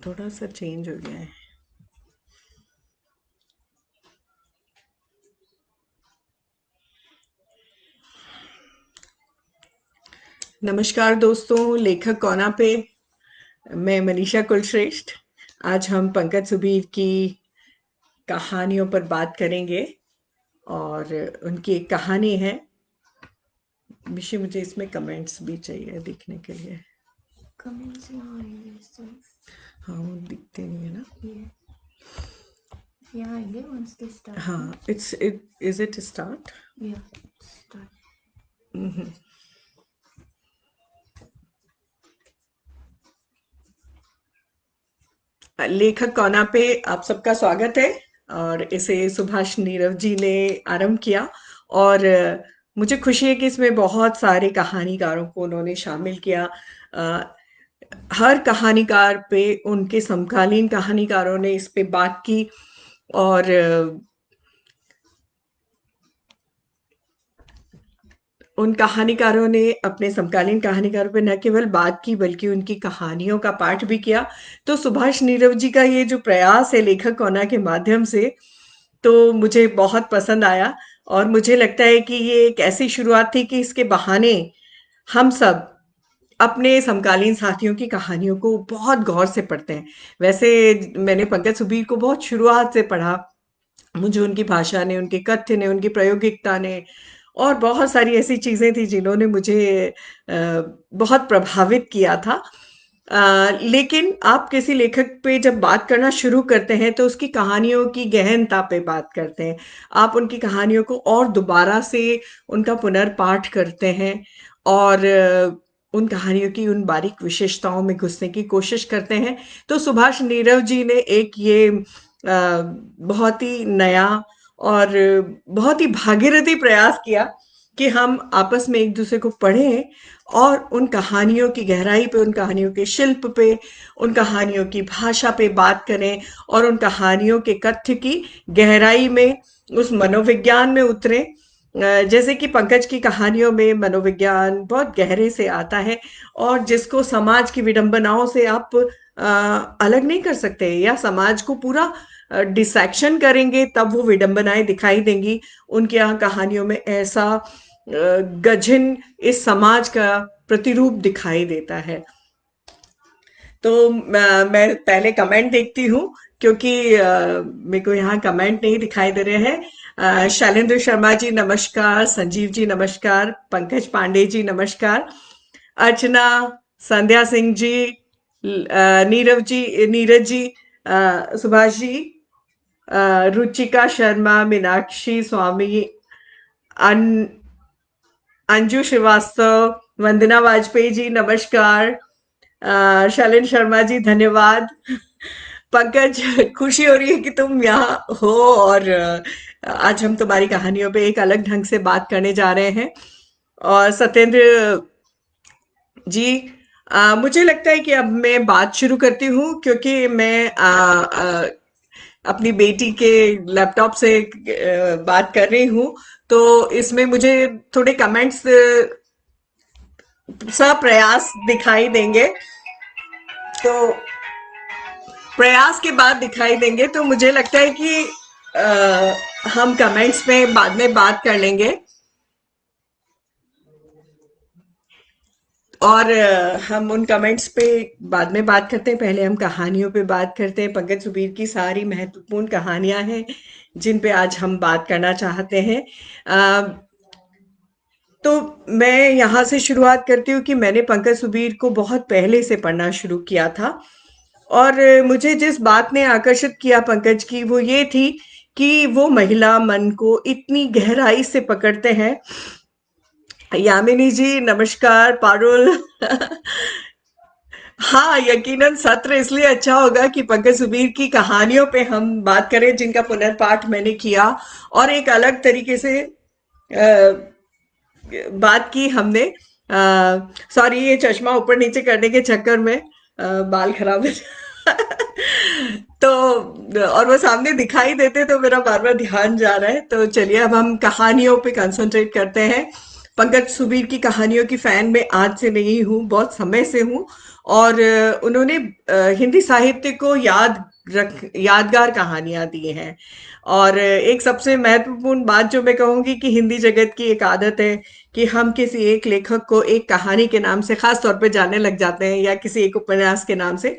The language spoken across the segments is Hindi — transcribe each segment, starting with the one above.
थोड़ा सा चेंज हो गया है। नमस्कार दोस्तों, लेखक कोना पे मैं मनीषा कुलश्रेष्ठ। आज हम पंकज सुबीर की कहानियों पर बात करेंगे और उनकी एक कहानी है। विषय मुझे इसमें कमेंट्स भी चाहिए देखने के लिए। कमेंट्स यहाँ आएंगे इस तरफ। हाँ, वो दिखते नहीं है ना। ये यहाँ आएंगे once they start. हाँ, is it start. Yeah, start. लेखक कोना पे आप सबका स्वागत है। और इसे सुभाष नीरव जी ने आरंभ किया और मुझे खुशी है कि इसमें बहुत सारे कहानीकारों को उन्होंने शामिल किया। अ, हर कहानीकार पे उनके समकालीन कहानीकारों ने इस पे बात की और उन कहानीकारों ने अपने समकालीन कहानीकारों पे न केवल बात की बल्कि उनकी कहानियों का पाठ भी किया। तो सुभाष नीरव जी का ये जो प्रयास है लेखक कोना के माध्यम से, तो मुझे बहुत पसंद आया। और मुझे लगता है कि ये एक ऐसी शुरुआत थी कि इसके बहाने हम सब अपने समकालीन साथियों की कहानियों को बहुत गौर से पढ़ते हैं। वैसे मैंने पंकज सुबीर को बहुत शुरुआत से पढ़ा। मुझे उनकी भाषा ने, उनके कथ्य ने, उनकी प्रायोगिकता ने और बहुत सारी ऐसी चीज़ें थी जिन्होंने मुझे बहुत प्रभावित किया था। लेकिन आप किसी लेखक पे जब बात करना शुरू करते हैं तो उसकी कहानियों की गहनता पे बात करते हैं। आप उनकी कहानियों को और दोबारा से उनका पुनर्पाठ करते हैं और उन कहानियों की उन बारीक विशेषताओं में घुसने की कोशिश करते हैं। तो सुभाष नीरव जी ने एक ये बहुत ही नया और बहुत ही भागीरथी प्रयास किया कि हम आपस में एक दूसरे को पढ़ें और उन कहानियों की गहराई पे, उन कहानियों के शिल्प पे, उन कहानियों की भाषा पे बात करें और उन कहानियों के कथ्य की गहराई में, उस मनोविज्ञान में उतरें। जैसे कि पंकज की कहानियों में मनोविज्ञान बहुत गहरे से आता है और जिसको समाज की विडंबनाओं से आप अलग नहीं कर सकते, या समाज को पूरा डिसेक्शन करेंगे तब वो विडंबनाएं दिखाई देंगी। उनके यहाँ कहानियों में ऐसा गजन इस समाज का प्रतिरूप दिखाई देता है। तो मैं पहले कमेंट देखती हूँ क्योंकि मेरे को यहाँ कमेंट नहीं दिखाई दे रहे हैं। शैलेंद्र शर्मा जी नमस्कार, संजीव जी नमस्कार, पंकज पांडे जी नमस्कार, अर्चना, संध्या सिंह जी, नीरव जी, नीरज जी, सुभाष जी, रुचिका शर्मा, मीनाक्षी स्वामी, अन अंजू श्रीवास्तव, वंदना वाजपेयी जी नमस्कार, शैलेंद्र शर्मा जी धन्यवाद। पंकज, खुशी हो रही है कि तुम यहाँ हो और आज हम तुम्हारी कहानियों पे एक अलग ढंग से बात करने जा रहे हैं। और सत्येंद्र जी, मुझे लगता है कि अब मैं बात शुरू करती हूँ क्योंकि मैं अपनी बेटी के लैपटॉप से बात कर रही हूँ। तो इसमें मुझे थोड़े कमेंट्स प्रयास दिखाई देंगे, तो प्रयास के बाद दिखाई देंगे। तो मुझे लगता है कि हम कमेंट्स में बाद में बात कर लेंगे और हम उन कमेंट्स पे बाद में बात करते हैं। पहले हम कहानियों पे बात करते हैं। पंकज सुबीर की सारी महत्वपूर्ण कहानियां हैं जिन पे आज हम बात करना चाहते हैं। तो मैं यहाँ से शुरुआत करती हूँ कि मैंने पंकज सुबीर को बहुत पहले से पढ़ना शुरू किया था और मुझे जिस बात ने आकर्षित किया पंकज की वो ये थी कि वो महिला मन को इतनी गहराई से पकड़ते हैं। यामिनी जी नमस्कार, पारुल। हाँ, यकीनन सत्र इसलिए अच्छा होगा कि पंकज सुबीर की कहानियों पे हम बात करें जिनका पुनर्पाठ मैंने किया और एक अलग तरीके से बात की हमने। सॉरी, ये चश्मा ऊपर नीचे करने के चक्कर में बाल खराब है। तो और वो सामने दिखाई देते तो मेरा बार बार ध्यान जा रहा है। तो चलिए अब हम कहानियों पे कंसंट्रेट करते हैं। पंकज सुबीर की कहानियों की फैन मैं आज से नहीं हूँ, बहुत समय से हूँ। और उन्होंने हिंदी साहित्य को यादगार कहानियां दी हैं। और एक सबसे महत्वपूर्ण बात जो मैं कहूंगी कि हिंदी जगत की एक आदत है कि हम किसी एक लेखक को एक कहानी के नाम से खास तौर पे जानने लग जाते हैं, या किसी एक उपन्यास के नाम से।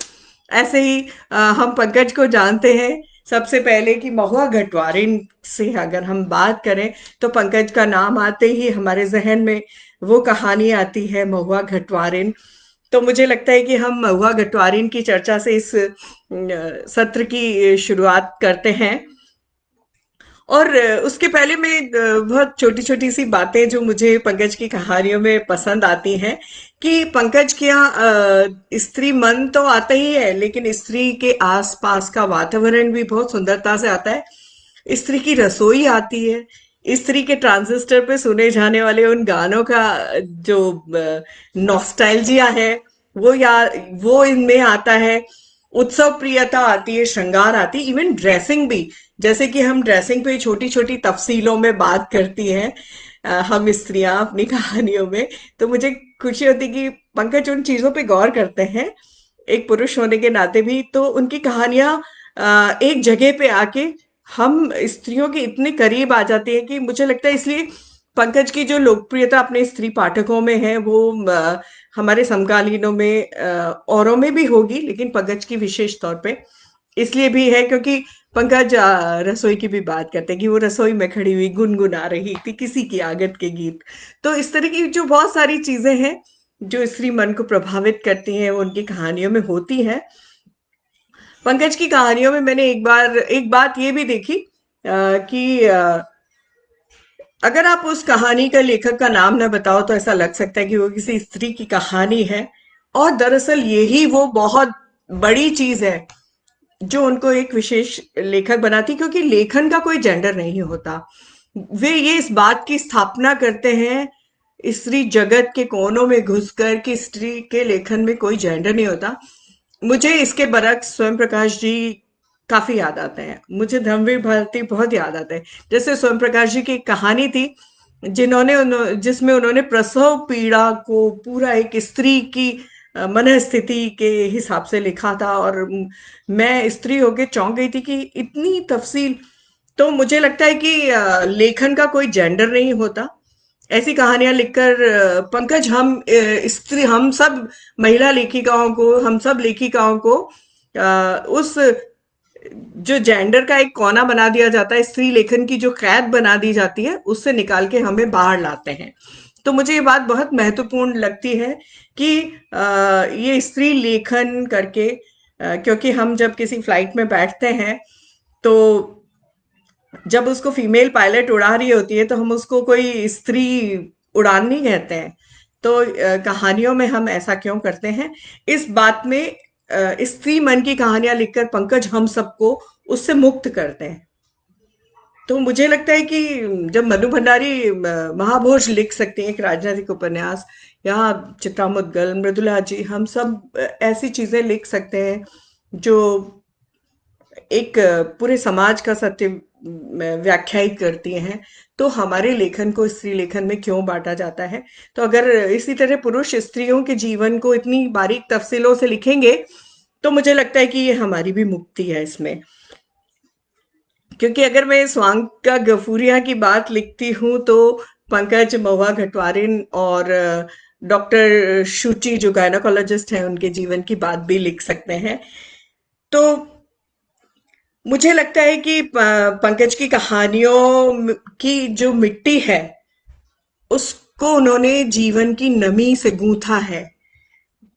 ऐसे ही हम पंकज को जानते हैं सबसे पहले कि महुआ घटवारिन से अगर हम बात करें तो पंकज का नाम आते ही हमारे जहन में वो कहानी आती है, महुआ घटवारिन। तो मुझे लगता है कि हम महुआ घटवारिन की चर्चा से इस सत्र की शुरुआत करते हैं। और उसके पहले मैं बहुत छोटी-छोटी सी बातें जो मुझे पंकज की कहानियों में पसंद आती हैं कि पंकज के यहाँ स्त्री मन तो आता ही है, लेकिन स्त्री के आसपास का वातावरण भी बहुत सुंदरता से आता है। स्त्री की रसोई आती है, स्त्री के ट्रांजिस्टर पे सुने जाने वाले उन गानों का जो नॉस्टैल्जिया है वो या वो इनमें आता है। उत्सव प्रियता आती है, श्रृंगार आती है, इवन ड्रेसिंग भी। जैसे कि हम ड्रेसिंग पे छोटी छोटी तफसीलों में बात करती हैं हम स्त्रियां अपनी कहानियों में। तो मुझे खुशी होती कि पंकज उन चीजों पे गौर करते हैं एक पुरुष होने के नाते भी। तो उनकी कहानियां एक जगह पे आके हम स्त्रियों के इतने करीब आ जाते हैं कि मुझे लगता है इसलिए पंकज की जो लोकप्रियता अपने स्त्री पाठकों में है वो हमारे समकालीनों में औरों में भी होगी, लेकिन पंकज की विशेष तौर पे इसलिए भी है क्योंकि पंकज रसोई की भी बात करते हैं कि वो रसोई में खड़ी हुई गुनगुना रही थी किसी की आगत के गीत। तो इस तरह की जो बहुत सारी चीजें हैं जो स्त्री मन को प्रभावित करती हैं वो उनकी कहानियों में होती हैं। पंकज की कहानियों में मैंने एक बात ये भी देखी कि अगर आप उस कहानी का लेखक का नाम ना बताओ तो ऐसा लग सकता है कि वो किसी स्त्री की कहानी है। और दरअसल यही वो बहुत बड़ी चीज है जो उनको एक विशेष लेखक बनाती, क्योंकि लेखन का कोई जेंडर नहीं होता। वे ये इस बात की स्थापना करते हैं स्त्री जगत के कोनों में घुसकर कि स्त्री के लेखन में कोई जेंडर नहीं होता। मुझे इसके बरक्स स्वयं प्रकाश जी काफी याद आते हैं। मुझे धर्मवीर भारती बहुत याद आते हैं। जैसे स्वयं प्रकाश जी की एक कहानी थी जिसमें उन्होंने प्रसव पीड़ा को पूरा एक स्त्री की मनःस्थिति के हिसाब से लिखा था। और मैं स्त्री होके चौंक गई थी कि इतनी तफसील। तो मुझे लगता है कि लेखन का कोई जेंडर नहीं होता। ऐसी कहानियां लिखकर पंकज स्त्री हम सब महिला लेखिकाओं को, हम सब लेखिकाओं को उस जो जेंडर का एक कोना बना दिया जाता है, स्त्री लेखन की जो कैद बना दी जाती है, उससे निकाल के हमें बाहर लाते हैं। तो मुझे ये बात बहुत महत्वपूर्ण लगती है कि ये स्त्री लेखन करके क्योंकि हम जब किसी फ्लाइट में बैठते हैं तो जब उसको फीमेल पायलट उड़ा रही होती है तो हम उसको कोई स्त्री उड़ान नहीं कहते हैं। तो कहानियों में हम ऐसा क्यों करते हैं? इस बात में स्त्री मन की कहानियां लिखकर पंकज हम सबको उससे मुक्त करते हैं। तो मुझे लगता है कि जब मनु भंडारी महाभोज लिख सकती हैं एक राजनीतिक उपन्यास, या चित्रा मुद्गल, मृदुला जी, हम सब ऐसी चीजें लिख सकते हैं जो एक पूरे समाज का सत्य व्याख्यायित करती हैं। तो हमारे लेखन को स्त्री लेखन में क्यों बांटा जाता है? तो अगर इसी तरह पुरुष स्त्रियों के जीवन को इतनी बारीक तफसीलों से लिखेंगे तो मुझे लगता है कि ये हमारी भी मुक्ति है इसमें। क्योंकि अगर मैं स्वांका गफूरिया की बात लिखती हूँ तो पंकज महुआ घटवारिन और डॉक्टर शुचि जो गायनोकोलॉजिस्ट हैं उनके जीवन की बात भी लिख सकते हैं। तो मुझे लगता है कि पंकज की कहानियों की जो मिट्टी है उसको उन्होंने जीवन की नमी से गूंथा है।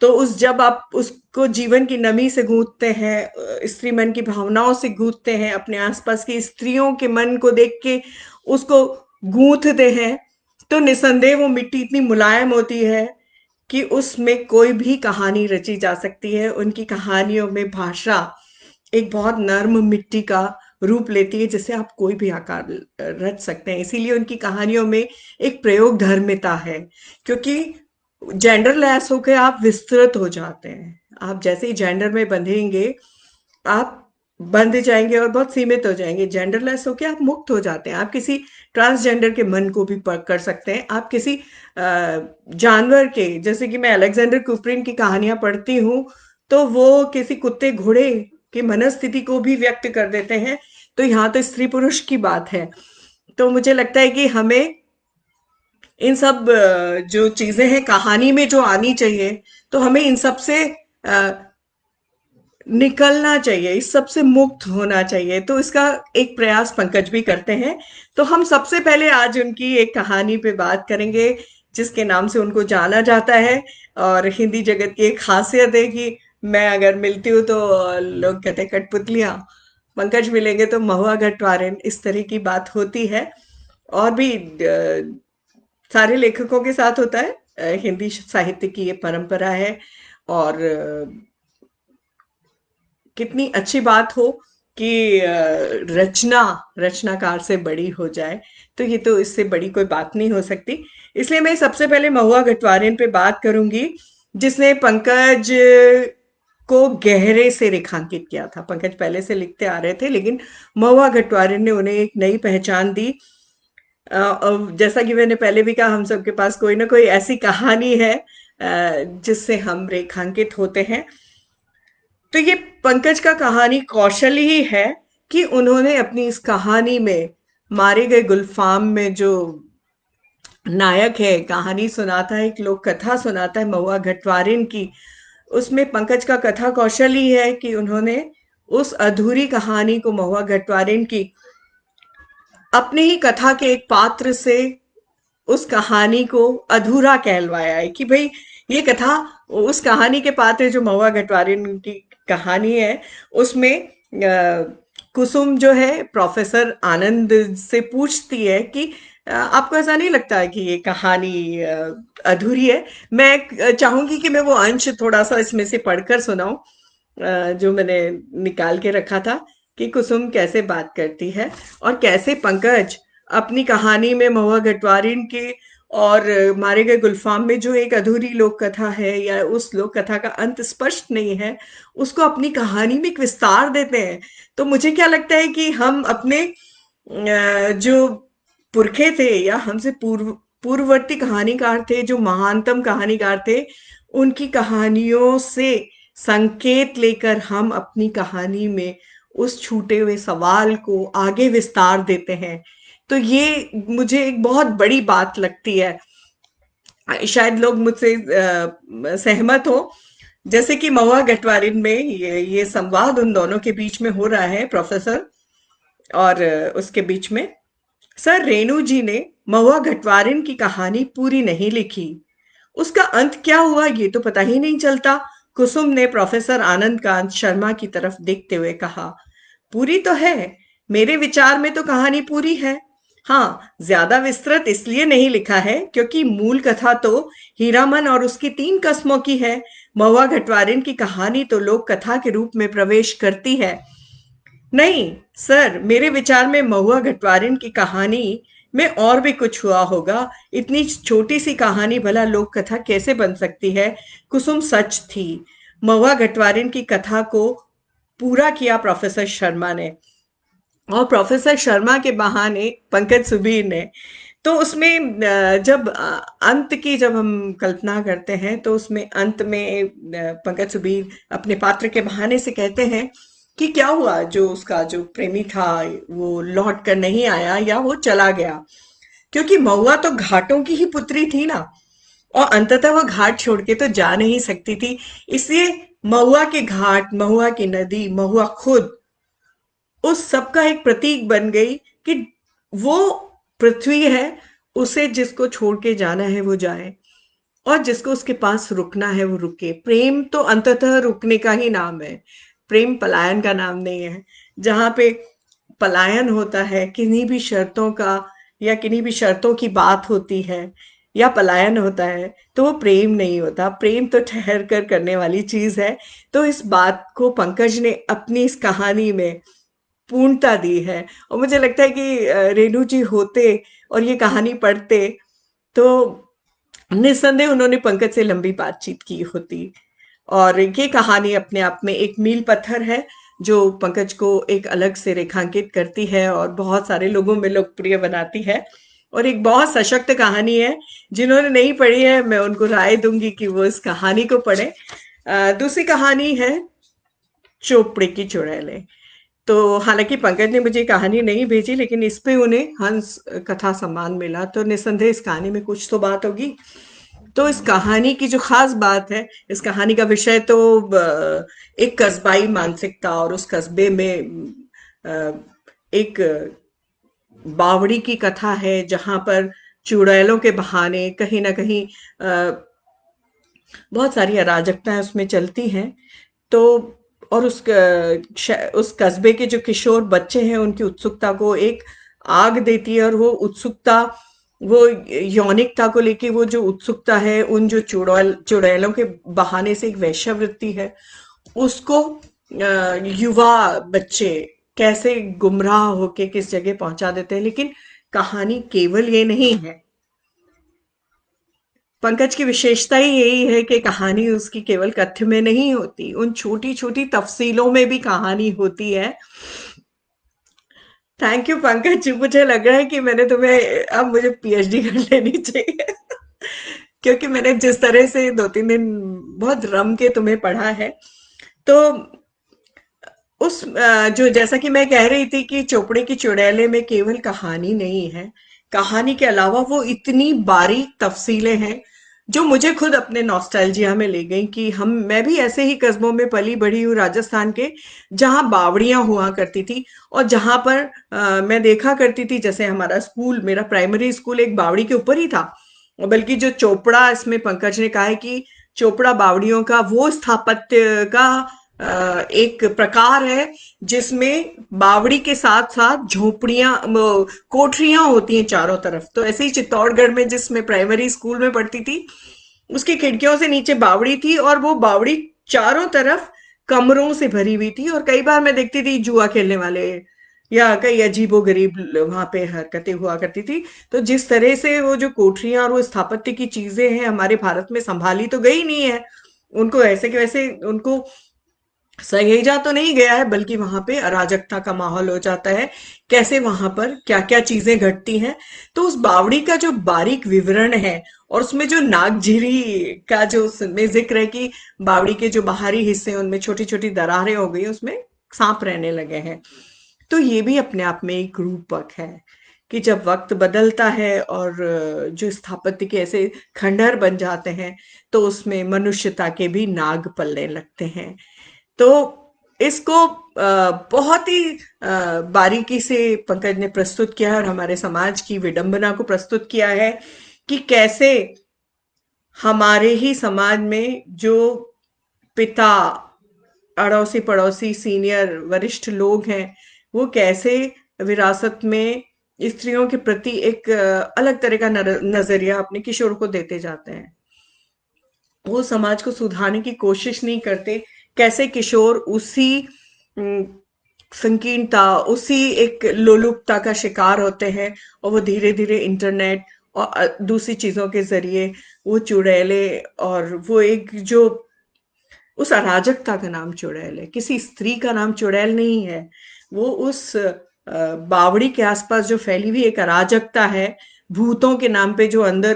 तो उस जब आप उसको जीवन की नमी से गूंथते हैं, स्त्री मन की भावनाओं से गूंथते हैं, अपने आसपास की स्त्रियों के मन को देख के उसको गूंथते हैं, तो निसंदेह वो मिट्टी इतनी मुलायम होती है कि उसमें कोई भी कहानी रची जा सकती है। उनकी कहानियों में भाषा एक बहुत नर्म मिट्टी का रूप लेती है जिसे आप कोई भी आकार रच सकते हैं। इसीलिए उनकी कहानियों में एक प्रयोग धर्मिता है, क्योंकि जेंडर लेस होकर आप विस्तृत हो जाते हैं। आप जैसे ही जेंडर में बंधेंगे आप बंध जाएंगे और बहुत सीमित हो जाएंगे। जेंडरलेस होके आप मुक्त हो जाते हैं। आप किसी ट्रांसजेंडर के मन को भी कर सकते हैं। आप किसी जानवर के, जैसे कि मैं अलेक्जेंडर कुपरिन की कहानियां पढ़ती हूँ, तो वो किसी कुत्ते घोड़े की मनस्थिति को भी व्यक्त कर देते हैं। तो यहाँ तो स्त्री पुरुष की बात है। तो मुझे लगता है कि हमें इन सब जो चीजें हैं कहानी में जो आनी चाहिए, तो हमें इन सब से निकलना चाहिए, इस सब से मुक्त होना चाहिए। तो इसका एक प्रयास पंकज भी करते हैं। तो हम सबसे पहले आज उनकी एक कहानी पे बात करेंगे, जिसके नाम से उनको जाना जाता है। और हिंदी जगत की एक खासियत है कि मैं अगर मिलती हूँ तो लोग कहते हैं कठपुतलियां, पंकज मिलेंगे तो महुआ घटवारिन, इस तरह की बात होती है। और भी सारे लेखकों के साथ होता है। हिंदी साहित्य की ये परंपरा है। और कितनी अच्छी बात हो कि रचनाकार से बड़ी हो जाए। तो ये तो इससे बड़ी कोई बात नहीं हो सकती। इसलिए मैं सबसे पहले महुआ घटवारिन पे बात करूंगी, जिसने पंकज को गहरे से रेखांकित किया था। पंकज पहले से लिखते आ रहे थे, लेकिन महुआ घटवारिन ने उन्हें एक नई पहचान दी। और जैसा कि मैंने पहले भी कहा, हम सबके पास कोई ना कोई ऐसी कहानी है जिससे हम रेखांकित होते हैं। तो ये पंकज का कहानी कौशल ही है कि उन्होंने अपनी इस कहानी में मारे गए गुलफाम में जो नायक है, कहानी सुनाता है, एक लोक कथा सुनाता है महुआ घटवारिन की। उसमें पंकज का कथा कौशल ही है कि उन्होंने उस अधूरी कहानी को, महुआ घटवारिन की, अपने ही कथा के एक पात्र से उस कहानी को अधूरा कहलवाया है कि भाई ये कथा, उस कहानी के पात्र जो महुआ घटवारिन की कहानी है, उसमें कुसुम जो है प्रोफेसर आनंद से पूछती है कि आपको ऐसा नहीं लगता है कि ये कहानी अधूरी है? मैं चाहूंगी कि मैं वो अंश थोड़ा सा इसमें से पढ़कर सुनाऊं, जो मैंने निकाल के रखा था, कि कुसुम कैसे बात करती है और कैसे पंकज अपनी कहानी में महुआ घटवारिन के और मारे गए गुलफाम में जो एक अधूरी लोक कथा है, या उस लोक कथा का अंत स्पष्ट नहीं है, उसको अपनी कहानी में एक विस्तार देते हैं। तो मुझे क्या लगता है कि हम अपने जो पुरखे थे, या हमसे पूर्ववर्ती कहानीकार थे, जो महानतम कहानीकार थे, उनकी कहानियों से संकेत लेकर हम अपनी कहानी में उस छूटे हुए सवाल को आगे विस्तार देते हैं। तो ये मुझे एक बहुत बड़ी बात लगती है। शायद लोग मुझसे सहमत हो। जैसे कि महुआ घटवारिन में ये संवाद उन दोनों के बीच में हो रहा है, प्रोफेसर और उसके बीच में। सर रेणु जी ने महुआ घटवारिन की कहानी पूरी नहीं लिखी। उसका अंत क्या हुआ ये तो पता ही नहीं चलता। कुसुम ने प्रोफेसर आनंद कांत शर्मा की तरफ देखते हुए कहा। पूरी तो है, मेरे विचार में तो कहानी पूरी है। हाँ, ज्यादा विस्तृत इसलिए नहीं लिखा है क्योंकि मूल कथा तो हीरामन और उसकी 3 कस्मों की है। महुआ घटवारिन की कहानी तो लोक कथा के रूप में प्रवेश करती है। नहीं सर, मेरे विचार में महुआ घटवारिन की कहानी में और भी कुछ हुआ होगा। इतनी छोटी सी कहानी भला लोक कथा कैसे बन सकती है? कुसुम सच थी। महुआ घटवारिन की कथा को पूरा किया प्रोफेसर शर्मा ने, और प्रोफेसर शर्मा के बहाने पंकज सुबीर ने। तो उसमें जब अंत की जब हम कल्पना करते हैं, तो उसमें अंत में पंकज सुबीर अपने पात्र के बहाने से कहते हैं कि क्या हुआ, जो उसका जो प्रेमी था वो लौट कर नहीं आया, या वो चला गया। क्योंकि महुआ तो घाटों की ही पुत्री थी ना, और अंततः वह घाट छोड़ के तो जा नहीं सकती थी। इसलिए महुआ के घाट, महुआ की नदी, महुआ खुद उस सब का एक प्रतीक बन गई कि वो पृथ्वी है, उसे जिसको छोड़ के जाना है वो जाए, और जिसको उसके पास रुकना है वो रुके। प्रेम तो अंततः रुकने का ही नाम है, प्रेम पलायन का नाम नहीं है। जहां पे पलायन होता है किन्हीं भी शर्तों का, या किन्हीं भी शर्तों की बात होती है, या पलायन होता है, तो वो प्रेम नहीं होता। प्रेम तो ठहर कर करने वाली चीज है। तो इस बात को पंकज ने अपनी इस कहानी में पूर्णता दी है। और मुझे लगता है कि रेणु जी होते और ये कहानी पढ़ते, तो निस्संदेह उन्होंने पंकज से लंबी बातचीत की होती। और ये कहानी अपने आप में एक मील पत्थर है। जो पंकज को एक अलग से रेखांकित करती है और बहुत सारे लोगों में लोकप्रिय बनाती है। और एक बहुत सशक्त कहानी है। जिन्होंने नहीं पढ़ी है, मैं उनको राय दूंगी कि वो इस कहानी को पढ़ें। दूसरी कहानी है चोपड़े की चुड़ैलें। तो हालांकि पंकज ने मुझे कहानी नहीं भेजी, लेकिन इस पे उन्हें हंस कथा सम्मान मिला, तो निस्संदेह इस कहानी में कुछ तो बात होगी। तो इस कहानी की जो खास बात है, इस कहानी का विषय तो एक कस्बाई मानसिकता और उस कस्बे में एक बावड़ी की कथा है, जहां पर चुड़ैलों के बहाने कहीं ना कहीं बहुत सारी अराजकताएं उसमें चलती हैं। तो और उस कस्बे के जो किशोर बच्चे हैं, उनकी उत्सुकता को एक आग देती है, और वो उत्सुकता, वो यौनिकता को लेके वो जो उत्सुकता है, उन जो चुड़ैलों के बहाने से एक वेश्यावृत्ति है, उसको युवा बच्चे कैसे गुमराह होके किस जगह पहुंचा देते हैं। लेकिन कहानी केवल ये नहीं है। पंकज की विशेषता ही यही है कि कहानी उसकी केवल कथ्य में नहीं होती, उन छोटी छोटी तफसीलों में भी कहानी होती है। थैंक यू पंकज, मुझे लग रहा है कि मैंने तुम्हें, अब मुझे पीएचडी कर लेनी चाहिए। क्योंकि मैंने जिस तरह से 2-3 दिन बहुत रम के तुम्हें पढ़ा है। तो जो जैसा कि मैं कह रही थी कि चोपड़े की चुड़ैले में केवल कहानी नहीं है, कहानी के अलावा वो इतनी बारीक तफसीलें हैं जो मुझे खुद अपने नॉस्टैल्जिया में ले गई कि मैं भी ऐसे ही कस्बों में पली बढ़ी हूँ राजस्थान के, जहाँ बावड़ियां हुआ करती थी, और जहां पर मैं देखा करती थी, जैसे हमारा स्कूल, मेरा प्राइमरी स्कूल एक बावड़ी के ऊपर ही था। बल्कि जो चोपड़ा, इसमें पंकज ने कहा है कि चोपड़ा बावड़ियों का वो स्थापत्य का एक प्रकार है जिसमें बावड़ी के साथ साथ झोपड़ियां, कोठरियां होती हैं चारों तरफ। तो ऐसे ही चित्तौड़गढ़ में, जिसमें प्राइमरी स्कूल में पढ़ती थी, उसकी खिड़कियों से नीचे बावड़ी थी, और वो बावड़ी चारों तरफ कमरों से भरी हुई थी। और कई बार मैं देखती थी जुआ खेलने वाले या कई अजीबो गरीब वहां पे हरकतें हुआ करती थी। तो जिस तरह से वो जो कोठरियां और वो स्थापत्य की चीजें हैं, हमारे भारत में संभाली तो गई नहीं है, उनको ऐसे के वैसे उनको सहेजा तो नहीं गया है, बल्कि वहां पे अराजकता का माहौल हो जाता है। कैसे वहां पर क्या क्या चीजें घटती हैं। तो उस बावड़ी का जो बारीक विवरण है, और उसमें जो नागझिरी का जो उसमें जिक्र है कि बावड़ी के जो बाहरी हिस्से हैं, उनमें छोटी छोटी दरारें हो गई, उसमें सांप रहने लगे हैं। तो ये भी अपने आप में एक रूपक है कि जब वक्त बदलता है और जो स्थापत्य के ऐसे खंडहर बन जाते हैं, तो उसमें मनुष्यता के भी नाग पलने लगते हैं। तो इसको बहुत ही बारीकी से पंकज ने प्रस्तुत किया है, और हमारे समाज की विडंबना को प्रस्तुत किया है कि कैसे हमारे ही समाज में जो पिता, अड़ोसी पड़ोसी, सीनियर वरिष्ठ लोग हैं, वो कैसे विरासत में स्त्रियों के प्रति एक अलग तरह का नजरिया अपने किशोर को देते जाते हैं। वो समाज को सुधारने की कोशिश नहीं करते। कैसे किशोर उसी अम, संकीर्णता, उसी एक लोलुपता का शिकार होते हैं, और वो धीरे धीरे इंटरनेट और दूसरी चीजों के जरिए वो चुड़ैले, और वो एक जो उस अराजकता का नाम चुड़ैल है, किसी स्त्री का नाम चुड़ैल नहीं है। वो उस बावड़ी के आसपास जो फैली हुई एक अराजकता है, भूतों के नाम पे जो अंदर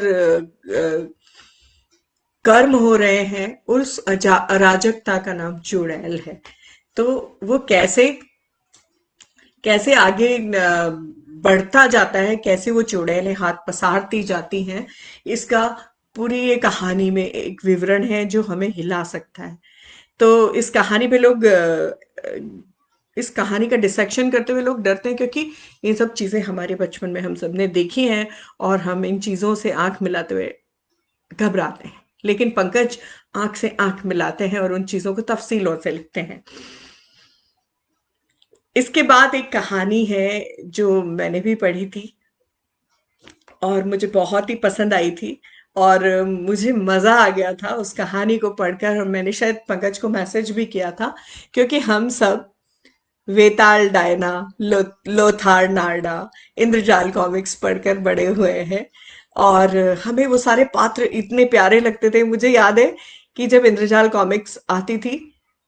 कर्म हो रहे हैं, उस अराजकता का नाम चुड़ैल है। तो वो कैसे कैसे आगे बढ़ता जाता है, कैसे वो चुड़ैलें हाथ पसारती जाती हैं, इसका पूरी ये कहानी में एक विवरण है जो हमें हिला सकता है। तो इस कहानी पे लोग इस कहानी का डिसेक्शन करते हुए लोग डरते हैं, क्योंकि ये सब चीजें हमारे बचपन में हम सब ने देखी हैं, और हम इन चीजों से आंख मिलाते हुए घबराते हैं। लेकिन पंकज आंख से आंख मिलाते हैं और उन चीजों को तफसीलों से लिखते हैं। इसके बाद एक कहानी है जो मैंने भी पढ़ी थी और मुझे बहुत ही पसंद आई थी, और मुझे मजा आ गया था उस कहानी को पढ़कर, और मैंने शायद पंकज को मैसेज भी किया था, क्योंकि हम सब वेताल डायना, लोथार नारडा, इंद्रजाल कॉमिक्स पढ़कर बड़े हुए हैं, और हमें वो सारे पात्र इतने प्यारे लगते थे। मुझे याद है कि जब इंद्रजाल कॉमिक्स आती थी,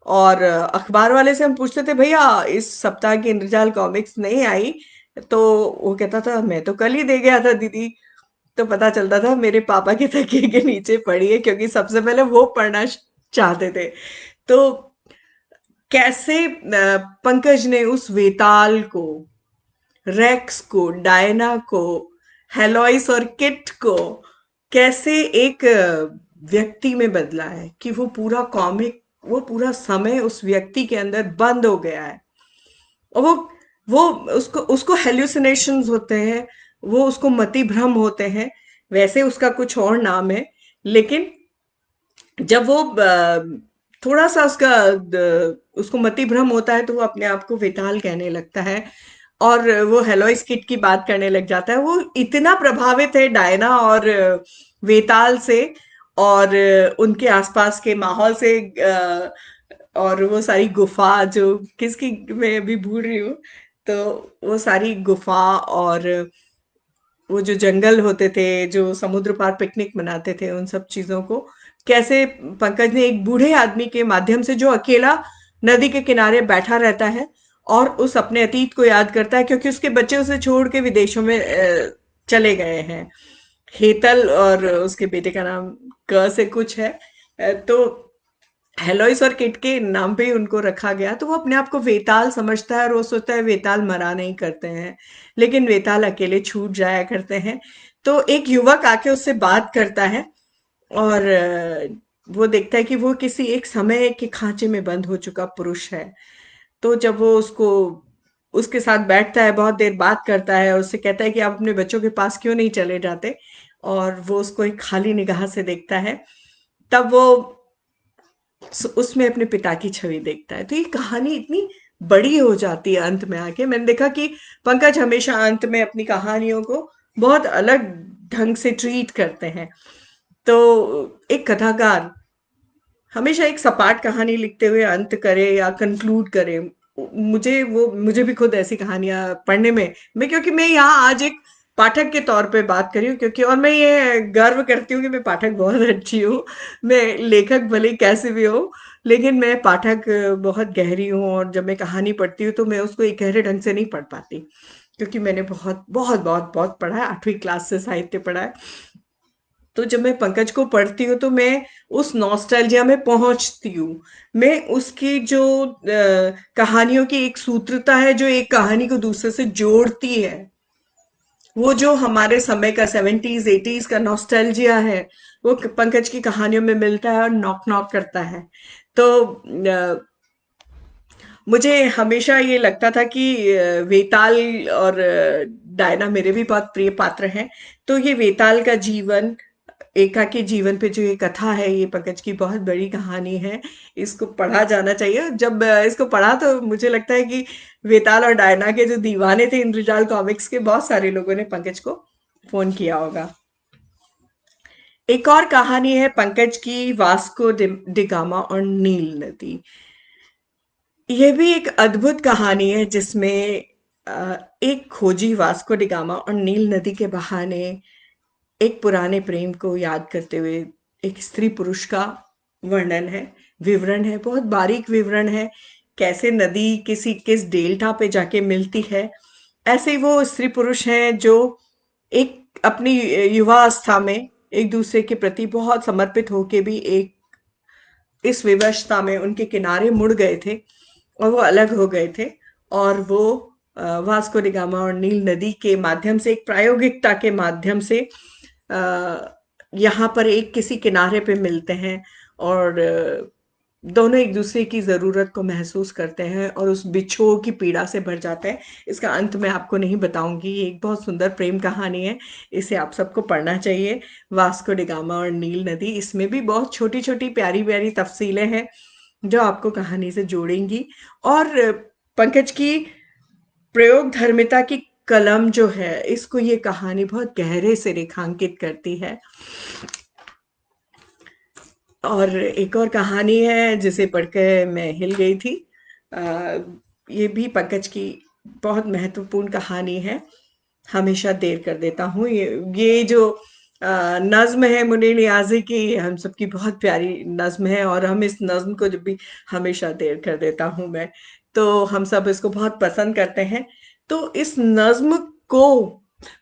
और अखबार वाले से हम पूछते थे, भैया इस सप्ताह की इंद्रजाल कॉमिक्स नहीं आई? तो वो कहता था, मैं तो कल ही दे गया था दीदी। तो पता चलता था मेरे पापा के तकिए के नीचे पड़ी है, क्योंकि सबसे पहले वो पढ़ना चाहते थे। तो कैसे पंकज ने उस वेताल को, रेक्स को, डायना को, हेलोइस और किट को कैसे एक व्यक्ति में बदला है, कि वो पूरा कॉमिक, वो पूरा समय उस व्यक्ति के अंदर बंद हो गया है। और वो उसको उसको हेल्यूसिनेशंस होते हैं, वो उसको मति भ्रम होते हैं। वैसे उसका कुछ और नाम है, लेकिन जब वो थोड़ा सा उसको मति भ्रम होता है, तो वो अपने आप को वेताल कहने लगता है, और वो हेलोइस किट की बात करने लग जाता है। वो इतना प्रभावित है डायना और वेताल से, और उनके आसपास के माहौल से, और वो सारी गुफा जो किसकी, मैं अभी भूल रही हूँ। तो वो सारी गुफा, और वो जो जंगल होते थे, जो समुद्र पार पिकनिक मनाते थे, उन सब चीजों को कैसे पंकज ने एक बूढ़े आदमी के माध्यम से, जो अकेला नदी के किनारे बैठा रहता है और उस अपने अतीत को याद करता है, क्योंकि उसके बच्चे उसे छोड़ के विदेशों में चले गए हैं। हेतल, और उसके बेटे का नाम क से कुछ है। तो हेलोइस और किट के नाम पे ही उनको रखा गया। तो वो अपने आप को वेताल समझता है, और वो सोचता है वेताल मरा नहीं करते हैं, लेकिन वेताल अकेले छूट जाया करते हैं। तो एक युवक आके उससे बात करता है, और वो देखता है कि वो किसी एक समय के खांचे में बंद हो चुका पुरुष है। तो जब वो उसको उसके साथ बैठता है, बहुत देर बात करता है, और उससे कहता है कि आप अपने बच्चों के पास क्यों नहीं चले जाते, और वो उसको एक खाली निगाह से देखता है। तब वो उसमें अपने पिता की छवि देखता है। तो ये कहानी इतनी बड़ी हो जाती है अंत में आके। मैंने देखा कि पंकज हमेशा अंत में अपनी कहानियों को बहुत अलग ढंग से ट्रीट करते हैं। तो एक कथाकार हमेशा एक सपाट कहानी लिखते हुए अंत करे या कंक्लूड करे, मुझे भी खुद ऐसी कहानियां पढ़ने में, क्योंकि मैं यहाँ आज एक पाठक के तौर पे बात कर रही हूँ, क्योंकि और मैं ये गर्व करती हूँ कि मैं पाठक बहुत अच्छी हूँ। मैं लेखक भले ही कैसे भी हो, लेकिन मैं पाठक बहुत गहरी हूँ, और जब मैं कहानी पढ़ती हूँ तो मैं उसको एक गहरे ढंग से नहीं पढ़ पाती, क्योंकि मैंने बहुत बहुत बहुत बहुत पढ़ा है, 8वीं क्लास से साहित्य पढ़ा है। तो जब मैं पंकज को पढ़ती हूँ तो मैं उस नॉस्टैल्जिया में पहुंचती हूँ। मैं उसकी जो कहानियों की एक सूत्रता है, जो एक कहानी को दूसरे से जोड़ती है, वो जो हमारे समय का 70s 80s का नॉस्टैल्जिया है, वो पंकज की कहानियों में मिलता है और नॉक नॉक करता है। तो मुझे हमेशा ये लगता था कि वेताल और डायना मेरे भी बहुत प्रिय पात्र हैं। तो ये वेताल का जीवन, एकाकी जीवन पे जो ये कथा है, ये पंकज की बहुत बड़ी कहानी है। इसको पढ़ा जाना चाहिए। जब इसको पढ़ा तो मुझे लगता है कि वेताल और डायना के जो दीवाने थे इंद्रजाल कॉमिक्स के, बहुत सारे लोगों ने पंकज को फोन किया होगा। एक और कहानी है पंकज की, वास्को डिगामा और नील नदी। ये भी एक अद्भुत कहानी है, जिसमें एक खोजी वास्को डिगामा और नील नदी के बहाने एक पुराने प्रेम को याद करते हुए एक स्त्री पुरुष का वर्णन है, विवरण है, बहुत बारीक विवरण है। कैसे नदी किस डेल्टा पे जाके मिलती है। ऐसे ही वो स्त्री पुरुष हैं जो एक अपनी युवा अवस्था में एक दूसरे के प्रति बहुत समर्पित होके भी एक इस विवशता में उनके किनारे मुड़ गए थे, और वो अलग हो गए थे। और वो वास्को डी गामा और नील नदी के माध्यम से, एक प्रायोगिकता के माध्यम से यहाँ पर एक किसी किनारे पे मिलते हैं, और दोनों एक दूसरे की ज़रूरत को महसूस करते हैं, और उस बिछोह की पीड़ा से भर जाते हैं। इसका अंत मैं आपको नहीं बताऊंगी, ये एक बहुत सुंदर प्रेम कहानी है। इसे आप सबको पढ़ना चाहिए, वास्को डी गामा और नील नदी। इसमें भी बहुत छोटी छोटी प्यारी प्यारी तफसीलें हैं, जो आपको कहानी से जोड़ेंगी। और पंकज की प्रयोग धर्मिता की कलम जो है, इसको ये कहानी बहुत गहरे से रेखांकित करती है। और एक और कहानी है जिसे पढ़ के मैं हिल गई थी। आ, ये भी पंकज की बहुत महत्वपूर्ण कहानी है, हमेशा देर कर देता हूँ। ये जो नज्म है मुनीर नियाज़ी की, हम सबकी बहुत प्यारी नज्म है, और हम इस नज्म को जब भी हमेशा देर कर देता हूँ मैं, तो हम सब इसको बहुत पसंद करते हैं। तो इस नज्म को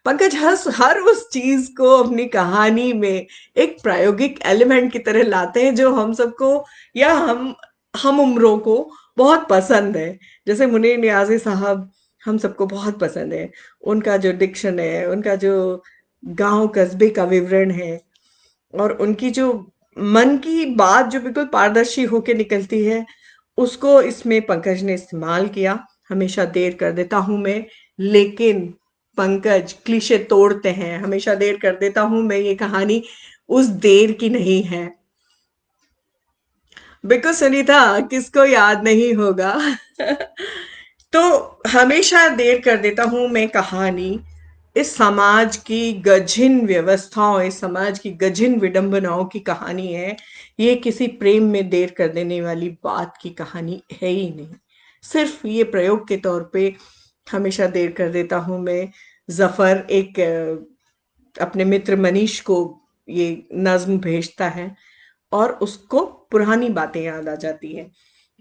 पंकज हस हर उस चीज को अपनी कहानी में एक प्रायोगिक एलिमेंट की तरह लाते हैं जो हम सबको या हम उम्रों को बहुत पसंद है। जैसे मुनीर नियाज़ी साहब हम सबको बहुत पसंद है। उनका जो डिक्शन है, उनका जो गांव कस्बे का विवरण है, और उनकी जो मन की बात जो बिल्कुल पारदर्शी होके निकलती है, उसको इसमें पंकज ने इस्तेमाल किया। हमेशा देर कर देता हूं मैं, लेकिन पंकज क्लीशे तोड़ते हैं। हमेशा देर कर देता हूं मैं, ये कहानी उस देर की नहीं है। बिल्कुल सुनीता, किसको याद नहीं होगा। तो हमेशा देर कर देता हूं मैं कहानी इस समाज की गजिन व्यवस्थाओं, इस समाज की गजिन विडंबनाओं की कहानी है। ये किसी प्रेम में देर कर देने वाली बात की कहानी है ही नहीं। सिर्फ ये प्रयोग के तौर पे हमेशा देर कर देता हूं मैं। जफर एक अपने मित्र मनीष को ये नज्म भेजता है, और उसको पुरानी बातें याद आ जाती हैं।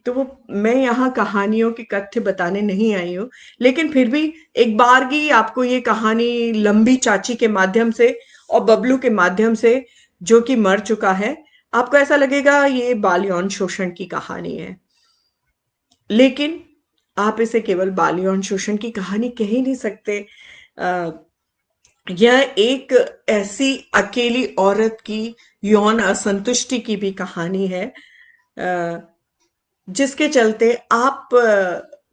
तो वो, मैं यहाँ कहानियों के कथ्य बताने नहीं आई हूँ, लेकिन फिर भी एक बार की आपको ये कहानी लंबी चाची के माध्यम से और बबलू के माध्यम से, जो कि मर चुका है, आपको ऐसा लगेगा ये बाल यौन शोषण की कहानी है। लेकिन आप इसे केवल बाल यौन शोषण की कहानी कह ही नहीं सकते। अ, यह एक ऐसी अकेली औरत की यौन असंतुष्टि की भी कहानी है, जिसके चलते आप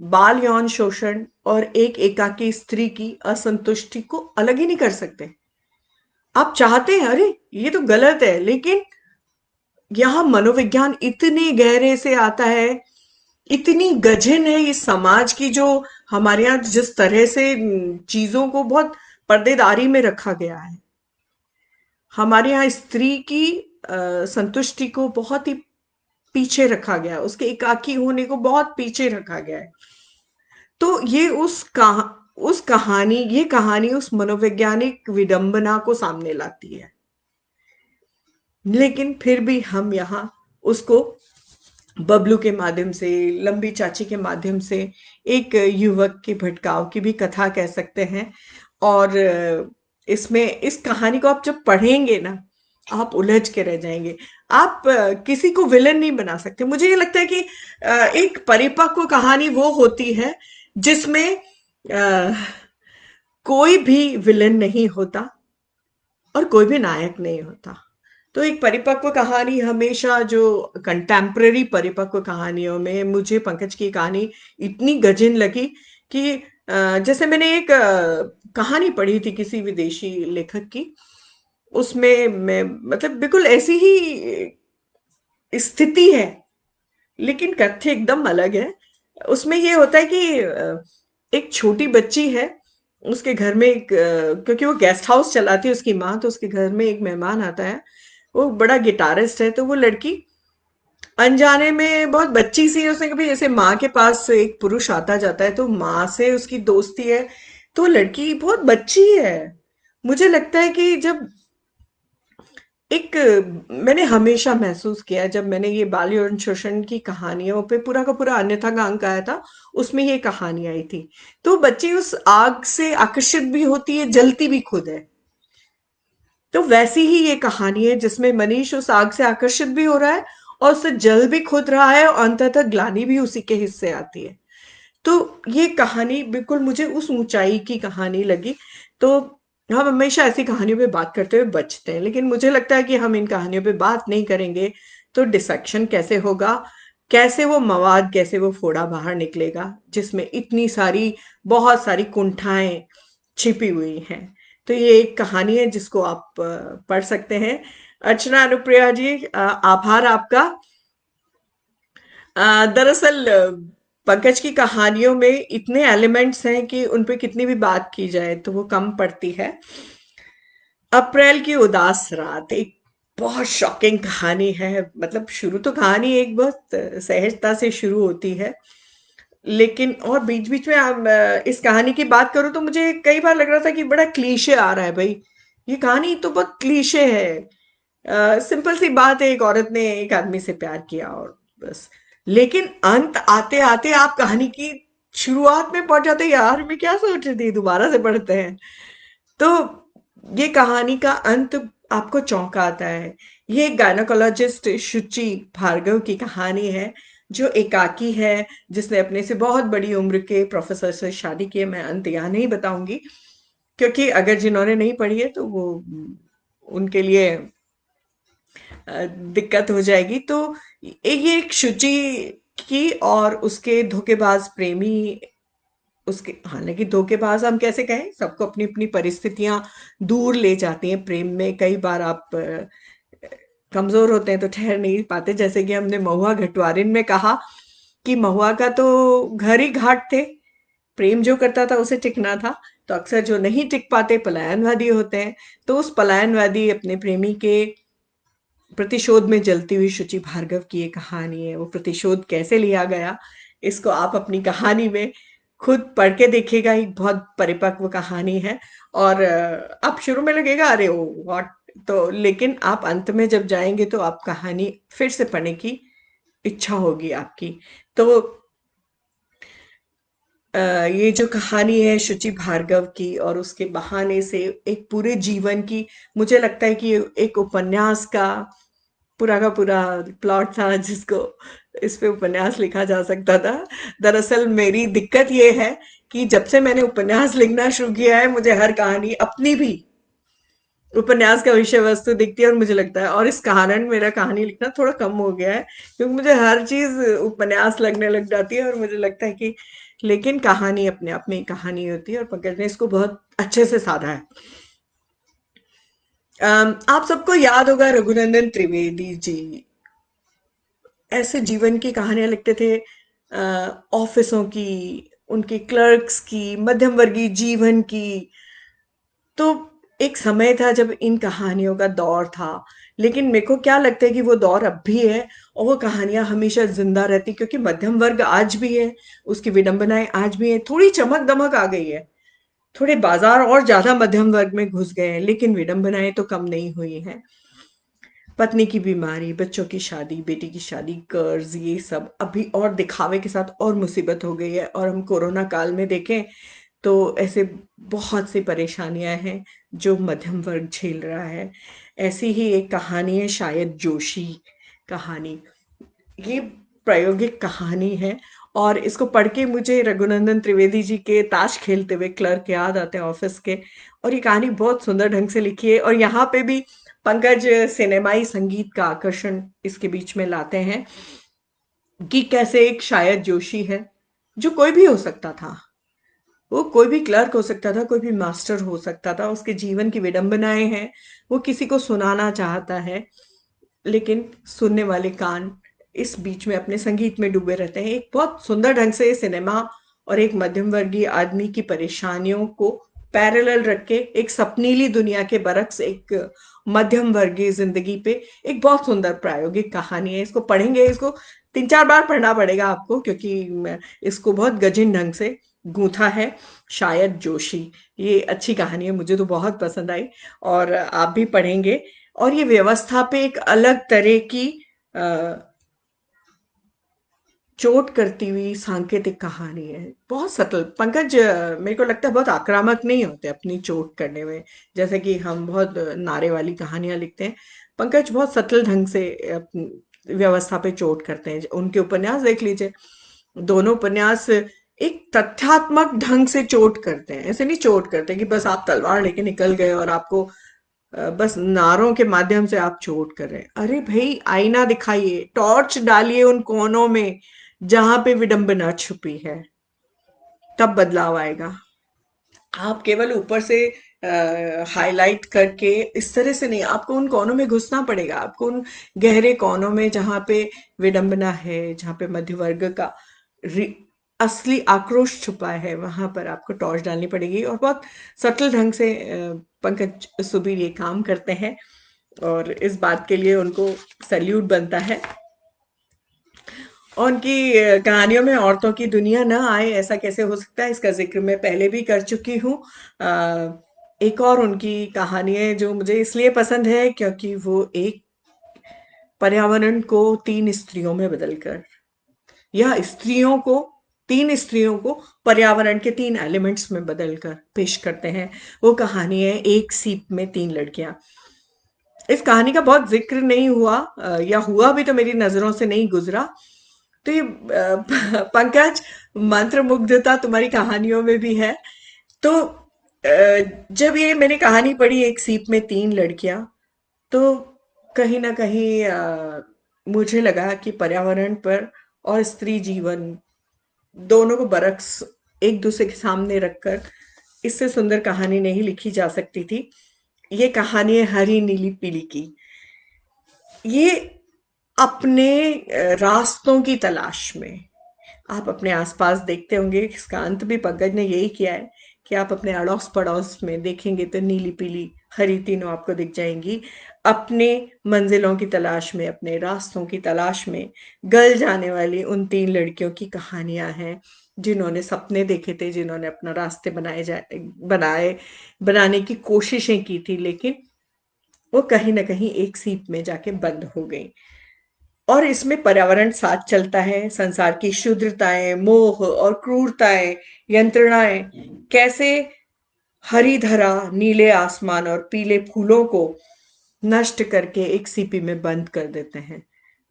बाल यौन शोषण और एक एकाकी स्त्री की असंतुष्टि को अलग ही नहीं कर सकते। आप चाहते हैं अरे ये तो गलत है, लेकिन यहाँ मनोविज्ञान इतने गहरे से आता है, इतनी गजन है इस समाज की, जो हमारे यहाँ जिस तरह से चीजों को बहुत पर्देदारी में रखा गया है। हमारे यहाँ स्त्री की संतुष्टि को बहुत ही पीछे रखा गया है, उसके एकाकी होने को बहुत पीछे रखा गया है। तो ये उस कहानी, ये कहानी उस मनोवैज्ञानिक विडंबना को सामने लाती है। लेकिन फिर भी हम यहाँ उसको बबलू के माध्यम से, लंबी चाची के माध्यम से, एक युवक के भटकाव की भी कथा कह सकते हैं। और इसमें इस कहानी को आप जब पढ़ेंगे ना, आप उलझ के रह जाएंगे। आप किसी को विलन नहीं बना सकते। मुझे ये लगता है कि एक परिपक्व कहानी वो होती है जिसमें कोई भी विलन नहीं होता और कोई भी नायक नहीं होता। तो एक परिपक्व कहानी हमेशा, जो कंटेम्पररी परिपक्व कहानियों में मुझे पंकज की कहानी इतनी गजिन लगी कि जैसे मैंने एक कहानी पढ़ी थी किसी विदेशी लेखक की, उसमें मैं मतलब बिल्कुल ऐसी ही स्थिति है, लेकिन कथ्य एकदम अलग है। उसमें ये होता है कि एक छोटी बच्ची है, उसके घर में एक क्योंकि वो गेस्ट हाउस चलाती है उसकी माँ, तो उसके घर में एक मेहमान आता है। वो बड़ा गिटारिस्ट है, तो वो लड़की अनजाने में बहुत बच्ची सी है, उसने कभी जैसे माँ के पास एक पुरुष आता जाता है तो माँ से उसकी दोस्ती है। तो लड़की बहुत बच्ची है। मुझे लगता है कि जब एक मैंने हमेशा महसूस किया, जब मैंने ये बाल यौन शोषण की कहानियों पे पूरा का पूरा अन्यथा का अंक आया था, उसमें ये कहानी आई थी। तो बच्ची उस आग से आकर्षित भी होती है, जलती भी खुद है। तो वैसी ही ये कहानी है जिसमें मनीष उस आग से आकर्षित भी हो रहा है और उससे जल भी खुद रहा है, और अंततः ग्लानि भी उसी के हिस्से आती है। तो ये कहानी बिल्कुल मुझे उस ऊंचाई की कहानी लगी। तो हम हमेशा ऐसी कहानियों पे बात करते हुए बचते हैं, लेकिन मुझे लगता है कि हम इन कहानियों पे बात नहीं करेंगे तो डिसेक्शन कैसे होगा, कैसे वो मवाद, कैसे वो फोड़ा बाहर निकलेगा जिसमें इतनी सारी, बहुत सारी कुंठाएं छिपी हुई हैं। तो ये एक कहानी है जिसको आप पढ़ सकते हैं। अर्चना अनुप्रिया जी, आभार आपका। दरअसल पंकज की कहानियों में इतने एलिमेंट्स हैं कि उन पे कितनी भी बात की जाए तो वो कम पड़ती है। अप्रैल की उदास रात एक बहुत शॉकिंग कहानी है। मतलब शुरू तो कहानी एक बहुत सहजता से शुरू होती है, लेकिन और बीच बीच में इस कहानी की बात करूं तो मुझे कई बार लग रहा था कि बड़ा क्लीशे आ रहा है भाई। ये कहानी तो बहुत क्लीशे है, सिंपल सी बात है, एक औरत ने एक आदमी से प्यार किया और बस। लेकिन अंत आते आते आप कहानी की शुरुआत में पहुंच जाते हैं, यार मैं क्या सोच रही थी, दोबारा से पढ़ते हैं तो ये कहानी का अंत आपको चौंकाता है। ये एक गायनोकोलॉजिस्ट शुचि भार्गव की कहानी है, जो एकाकी है, जिसने अपने से बहुत बड़ी उम्र के प्रोफेसर से शादी की है। मैं अंत यहाँ नहीं बताऊंगी, क्योंकि अगर जिन्होंने नहीं पढ़ी है तो वो उनके लिए दिक्कत हो जाएगी। तो ये एक शुचि की और उसके धोखेबाज प्रेमी, उसके हालांकि धोखेबाज हम कैसे कहें, सबको अपनी अपनी परिस्थितियां दूर ले जाती हैं प्रेम में। कई बार आप कमजोर होते हैं तो ठहर नहीं पाते, जैसे कि हमने महुआ घटवारिन में कहा कि महुआ का तो घर ही घाट थे, प्रेम जो करता था उसे टिकना था। तो अक्सर जो नहीं टिक पाते पलायनवादी होते हैं। तो उस पलायनवादी अपने प्रेमी के प्रतिशोध में जलती हुई शुचि भार्गव की ये कहानी है। वो प्रतिशोध कैसे लिया गया, इसको आप अपनी कहानी में खुद पढ़ के देखिएगा। एक बहुत परिपक्व कहानी है। और आप शुरू में लगेगा अरे ओ व्हाट, तो लेकिन आप अंत में जब जाएंगे तो आप कहानी फिर से पढ़ने की इच्छा होगी आपकी। तो ये जो कहानी है शुचि भार्गव की, और उसके बहाने से एक पूरे जीवन की, मुझे लगता है कि ये एक उपन्यास का पूरा प्लॉट था जिसको इस पे उपन्यास लिखा जा सकता था। दरअसल मेरी दिक्कत ये है कि जब से मैंने उपन्यास लिखना शुरू किया है, मुझे हर कहानी अपनी भी उपन्यास का विषय वस्तु दिखती है, और मुझे लगता है, और इस कारण मेरा कहानी लिखना थोड़ा कम हो गया है, क्योंकि मुझे हर चीज उपन्यास लगने लग जाती है। और मुझे लगता है कि लेकिन कहानी अपने आप में एक कहानी होती है, और पंकज ने इसको बहुत अच्छे से साधा है। आप सबको याद होगा रघुनंदन त्रिवेदी जी ऐसे जीवन की कहानियां लिखते थे, ऑफिसों की, उनके क्लर्क्स की, मध्यम वर्गीय जीवन की। तो एक समय था जब इन कहानियों का दौर था, लेकिन मेरे को क्या लगता है कि वो दौर अब भी है, और वो कहानियां हमेशा जिंदा रहती, क्योंकि मध्यम वर्ग आज भी है, उसकी विडंबनाएं आज भी है। थोड़ी चमक दमक आ गई है, थोड़े बाजार और ज्यादा मध्यम वर्ग में घुस गए हैं, लेकिन विडंबनाएं तो कम नहीं हुई हैं। पत्नी की बीमारी, बच्चों की शादी, बेटी की शादी, कर्ज, ये सब अभी और दिखावे के साथ और मुसीबत हो गई है। और हम कोरोना काल में देखें तो ऐसे बहुत सी परेशानियां हैं जो मध्यम वर्ग झेल रहा है। ऐसी ही एक कहानी है शायद जोशी कहानी। ये प्रायोगिक कहानी है, और इसको पढ़ के मुझे रघुनंदन त्रिवेदी जी के ताश खेलते हुए क्लर्क याद आते हैं ऑफिस के। और ये कहानी बहुत सुंदर ढंग से लिखी है, और यहाँ पे भी पंकज सिनेमाई संगीत का आकर्षण इसके बीच में लाते हैं, कि कैसे एक शायद जोशी है, जो कोई भी हो सकता था, वो कोई भी क्लर्क हो सकता था, कोई भी मास्टर हो सकता था। उसके जीवन की विडंबनाएं हैं, वो किसी को सुनाना चाहता है, लेकिन सुनने वाले कान इस बीच में अपने संगीत में डूबे रहते हैं। एक बहुत सुंदर ढंग से सिनेमा और एक मध्यम वर्गीय आदमी की परेशानियों को पैरेलल रख के एक सपनीली दुनिया के बरक्स एक मध्यम वर्गीय जिंदगी पे एक बहुत सुंदर प्रायोगिक कहानी है। इसको पढ़ेंगे, इसको 3-4 बार पढ़ना पड़ेगा आपको, क्योंकि इसको बहुत गजिन ढंग से गूंथा है शायद जोशी। ये अच्छी कहानी है, मुझे तो बहुत पसंद आई, और आप भी पढ़ेंगे। और ये व्यवस्था पे एक अलग तरह की अ, चोट करती हुई सांकेतिक कहानी है, बहुत सटल। पंकज मेरे को लगता है बहुत आक्रामक नहीं होते अपनी चोट करने में, जैसे कि हम बहुत नारे वाली कहानियां लिखते हैं। पंकज बहुत सटल ढंग से व्यवस्था पे चोट करते हैं। उनके उपन्यास देख लीजिए, दोनों उपन्यास एक तथ्यात्मक ढंग से चोट करते हैं। ऐसे नहीं चोट करते कि बस आप तलवार लेके निकल गए और आपको बस नारों के माध्यम से आप चोट कर रहे हैं। अरे भाई, आईना दिखाइए, टॉर्च डालिए उन कोनों में जहां पे विडंबना छुपी है, तब बदलाव आएगा। आप केवल ऊपर से हाईलाइट करके इस तरह से नहीं, आपको उन कोनों में घुसना पड़ेगा। आपको उन गहरे कोनों में जहां पे विडंबना है, जहां पे मध्य वर्ग का रि- असली आक्रोश छुपा है, वहां पर आपको टॉर्च डालनी पड़ेगी। और बहुत सटल ढंग से पंकज सुबीर ये काम करते हैं, और इस बात के लिए उनको सैल्यूट बनता है। और उनकी कहानियों में औरतों की दुनिया ना आए, ऐसा कैसे हो सकता है, इसका जिक्र मैं पहले भी कर चुकी हूँ। एक और उनकी कहानी है जो मुझे इसलिए पसंद है क्योंकि वो एक पर्यावरण को 3 स्त्रियों में बदलकर या तीन स्त्रियों को पर्यावरण के 3 एलिमेंट्स में बदलकर पेश करते हैं। वो कहानी है एक सीप में 3 लड़कियां। इस कहानी का बहुत जिक्र नहीं हुआ, या हुआ भी तो मेरी नजरों से नहीं गुजरा। तो ये पंकज, मंत्रमुग्धता तुम्हारी कहानियों में भी है। तो जब ये मैंने कहानी पढ़ी एक सीप में 3 लड़कियां, तो कहीं ना कहीं मुझे लगा कि पर्यावरण पर और स्त्री जीवन दोनों को बरक्स एक दूसरे के सामने रखकर इससे सुंदर कहानी नहीं लिखी जा सकती थी। ये कहानी है हरी नीली पीली की। ये अपने रास्तों की तलाश में, आप अपने आसपास देखते होंगे, इसका अंत भी पंकज ने यही किया है कि आप अपने अड़ोस पड़ोस में देखेंगे तो नीली पीली हरी तीनों आपको दिख जाएंगी। अपने मंजिलों की तलाश में, अपने रास्तों की तलाश में गल जाने वाली उन 3 लड़कियों की कहानियां हैं, जिन्होंने सपने देखे थे, जिन्होंने अपना रास्ते बनाने की कोशिशें की थी, लेकिन वो कहीं ना कहीं एक सीप में जाके बंद हो गई। और इसमें पर्यावरण साथ चलता है, संसार की क्षुद्रताएं, मोह और क्रूरताएं, यंत्रणाएं कैसे हरी धरा, नीले आसमान और पीले फूलों को नष्ट करके एक सीपी में बंद कर देते हैं।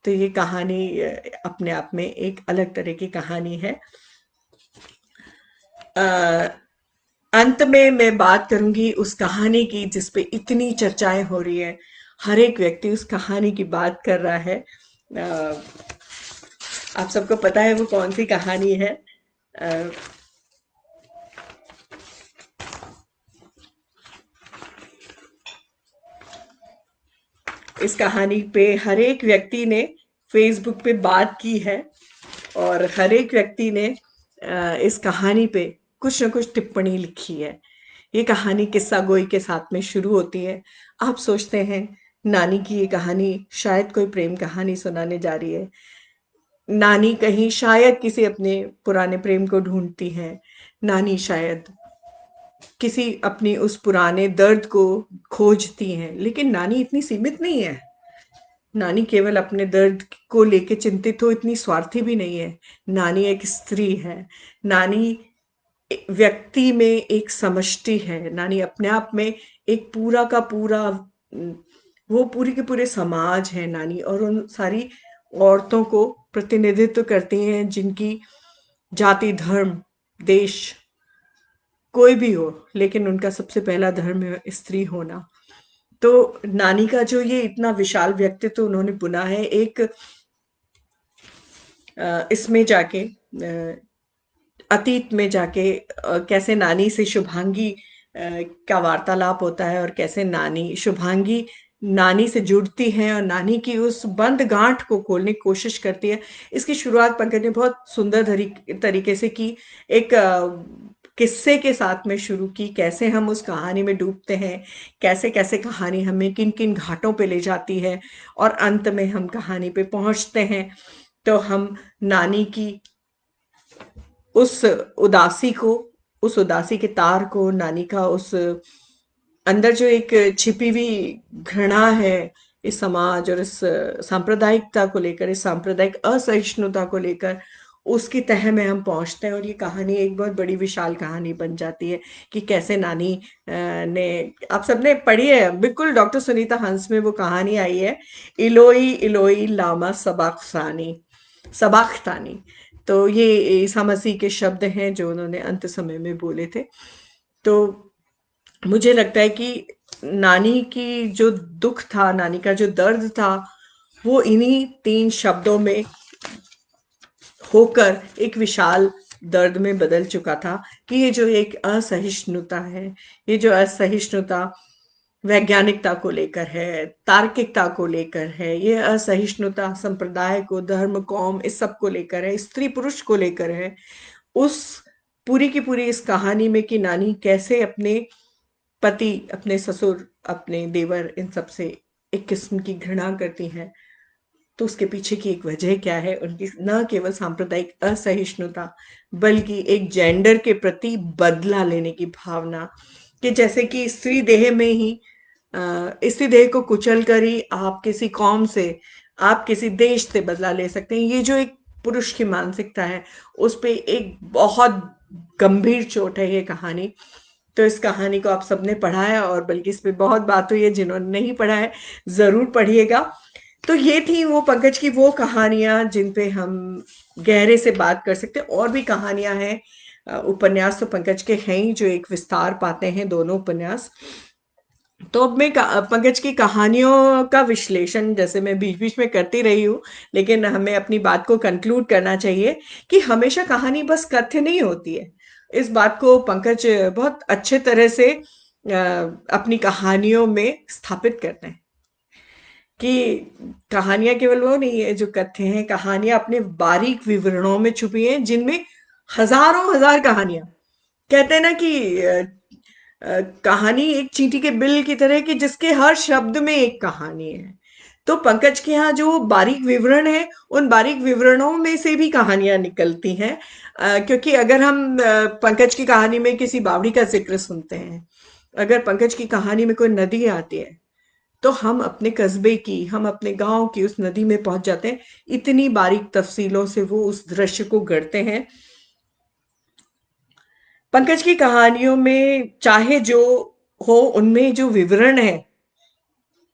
तो ये कहानी अपने आप में एक अलग तरह की कहानी है। अ, अंत में मैं बात करूंगी उस कहानी की जिस पे इतनी चर्चाएं हो रही है। हर एक व्यक्ति उस कहानी की बात कर रहा है। आप सबको पता है वो कौन सी कहानी है? अ, इस कहानी पे हर एक व्यक्ति ने फेसबुक पे बात की है, और हर एक व्यक्ति ने इस कहानी पे कुछ न कुछ टिप्पणी लिखी है। ये कहानी किस्सा गोई के साथ में शुरू होती है। आप सोचते हैं नानी की ये कहानी शायद कोई प्रेम कहानी सुनाने जा रही है। नानी कहीं शायद किसी अपने पुराने प्रेम को ढूंढती है। नानी शायद किसी अपनी उस पुराने दर्द को खोजती हैं, लेकिन नानी इतनी सीमित नहीं है। नानी केवल अपने दर्द को लेके चिंतित हो, इतनी स्वार्थी भी नहीं है। नानी एक स्त्री है। नानी व्यक्ति में एक समष्टि है। नानी अपने आप में एक पूरा का पूरा, वो पूरी के पूरे समाज है नानी, और उन सारी औरतों को प्रतिनिधित्व करती हैं जिनकी जाति, धर्म, देश कोई भी हो, लेकिन उनका सबसे पहला धर्म है स्त्री होना। तो नानी का जो ये इतना विशाल व्यक्तित्व उन्होंने बुना है, एक इसमें जाके अतीत में जाके कैसे नानी से शुभांगी का वार्तालाप होता है, और कैसे नानी शुभांगी नानी से जुड़ती है और नानी की उस बंद गांठ को खोलने की कोशिश करती है। इसकी शुरुआत पंकज ने बहुत सुंदर तरीके से की। एक किस्से के साथ में शुरू की, कैसे हम उस कहानी में डूबते हैं, कैसे कैसे कहानी हमें किन किन घाटों पे ले जाती है, और अंत में हम कहानी पे पहुंचते हैं तो हम नानी की उस उदासी को, उस उदासी के तार को, नानी का उस अंदर जो एक छिपी हुई घृणा है इस समाज और इस सांप्रदायिकता को लेकर, इस सांप्रदायिक असहिष्णुता को लेकर, उसकी तह में हम पहुंचते हैं। और ये कहानी एक बहुत बड़ी विशाल कहानी बन जाती है कि कैसे नानी ने, आप सबने पढ़ी है बिल्कुल, डॉक्टर सुनीता हंस में वो कहानी आई है, इलोई इलोई लामा सबाख्तानी। तो ये ईसा मसीह के शब्द हैं जो उन्होंने अंत समय में बोले थे। तो मुझे लगता है कि नानी की जो दुख था, नानी का जो दर्द था, वो इन्हीं 3 शब्दों में होकर एक विशाल दर्द में बदल चुका था। कि ये जो एक असहिष्णुता है, ये जो असहिष्णुता वैज्ञानिकता को लेकर है, तार्किकता को लेकर है, ये असहिष्णुता संप्रदाय को, धर्म, कौम, इस सब को लेकर है, स्त्री पुरुष को लेकर है। उस पूरी की पूरी इस कहानी में कि नानी कैसे अपने पति, अपने ससुर, अपने देवर, इन सब से एक किस्म की घृणा करती हैं। तो उसके पीछे की एक वजह क्या है? उनकी न केवल सांप्रदायिक असहिष्णुता, बल्कि एक जेंडर के प्रति बदला लेने की भावना, कि जैसे कि स्त्री देह में ही स्त्री देह को कुचल कर ही आप किसी कौम से, आप किसी देश से बदला ले सकते हैं। ये जो एक पुरुष की मानसिकता है, उस पे एक बहुत गंभीर चोट है ये कहानी। तो इस कहानी को आप सबने पढ़ा है, और बल्कि इस पे बहुत बात हुई है, जिन्होंने नहीं पढ़ा है ज़रूर पढ़िएगा। तो ये थी वो पंकज की वो कहानियाँ जिन पे हम गहरे से बात कर सकते हैं। और भी कहानियाँ हैं, उपन्यास तो पंकज के हैं ही, जो एक विस्तार पाते हैं दोनों उपन्यास। तो अब मैं पंकज की कहानियों का विश्लेषण जैसे मैं बीच-बीच में करती रही हूँ, लेकिन हमें अपनी बात को कंक्लूड करना चाहिए कि हमेशा कहानी बस कथ्य नहीं होती है। इस बात को पंकज बहुत अच्छे तरह से अपनी कहानियों में स्थापित करते हैं कि कहानियाँ केवल वो नहीं है जो कथ्य हैं, कहानियाँ अपने बारीक विवरणों में छुपी हैं, जिनमें हज़ारों हज़ार कहानियाँ। कहते हैं ना कि कहानी एक चींटी के बिल की तरह कि जिसके हर शब्द में एक कहानी है। तो पंकज के यहाँ जो बारीक विवरण है, उन बारीक विवरणों में से भी कहानियां निकलती हैं। क्योंकि अगर हम पंकज की कहानी में किसी बावड़ी का जिक्र सुनते हैं, अगर पंकज की कहानी में कोई नदी आती है, तो हम अपने कस्बे की, हम अपने गांव की उस नदी में पहुंच जाते हैं। इतनी बारीक तफसीलों से वो उस दृश्य को गढ़ते हैं। पंकज की कहानियों में चाहे जो हो, उनमें जो विवरण है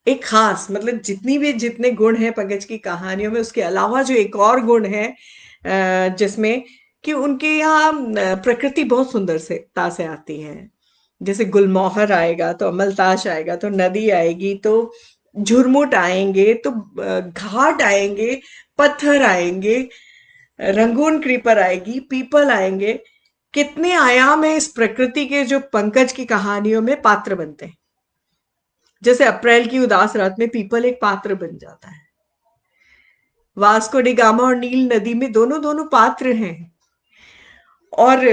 एक खास, मतलब जितनी भी जितने गुण हैं पंकज की कहानियों में, उसके अलावा जो एक और गुण है जिसमें कि उनके यहाँ प्रकृति बहुत सुंदर से से आती है। जैसे गुलमोहर आएगा तो अमलतास आएगा, तो नदी आएगी तो झुरमुट आएंगे, तो घाट आएंगे, पत्थर आएंगे, रंगून क्रीपर आएगी, पीपल आएंगे। कितने आयाम है इस प्रकृति के जो पंकज की कहानियों में पात्र बनते हैं। जैसे अप्रैल की उदास रात में पीपल एक पात्र बन जाता है। वास्को डी गामा और नील नदी में दोनों दोनों पात्र हैं। और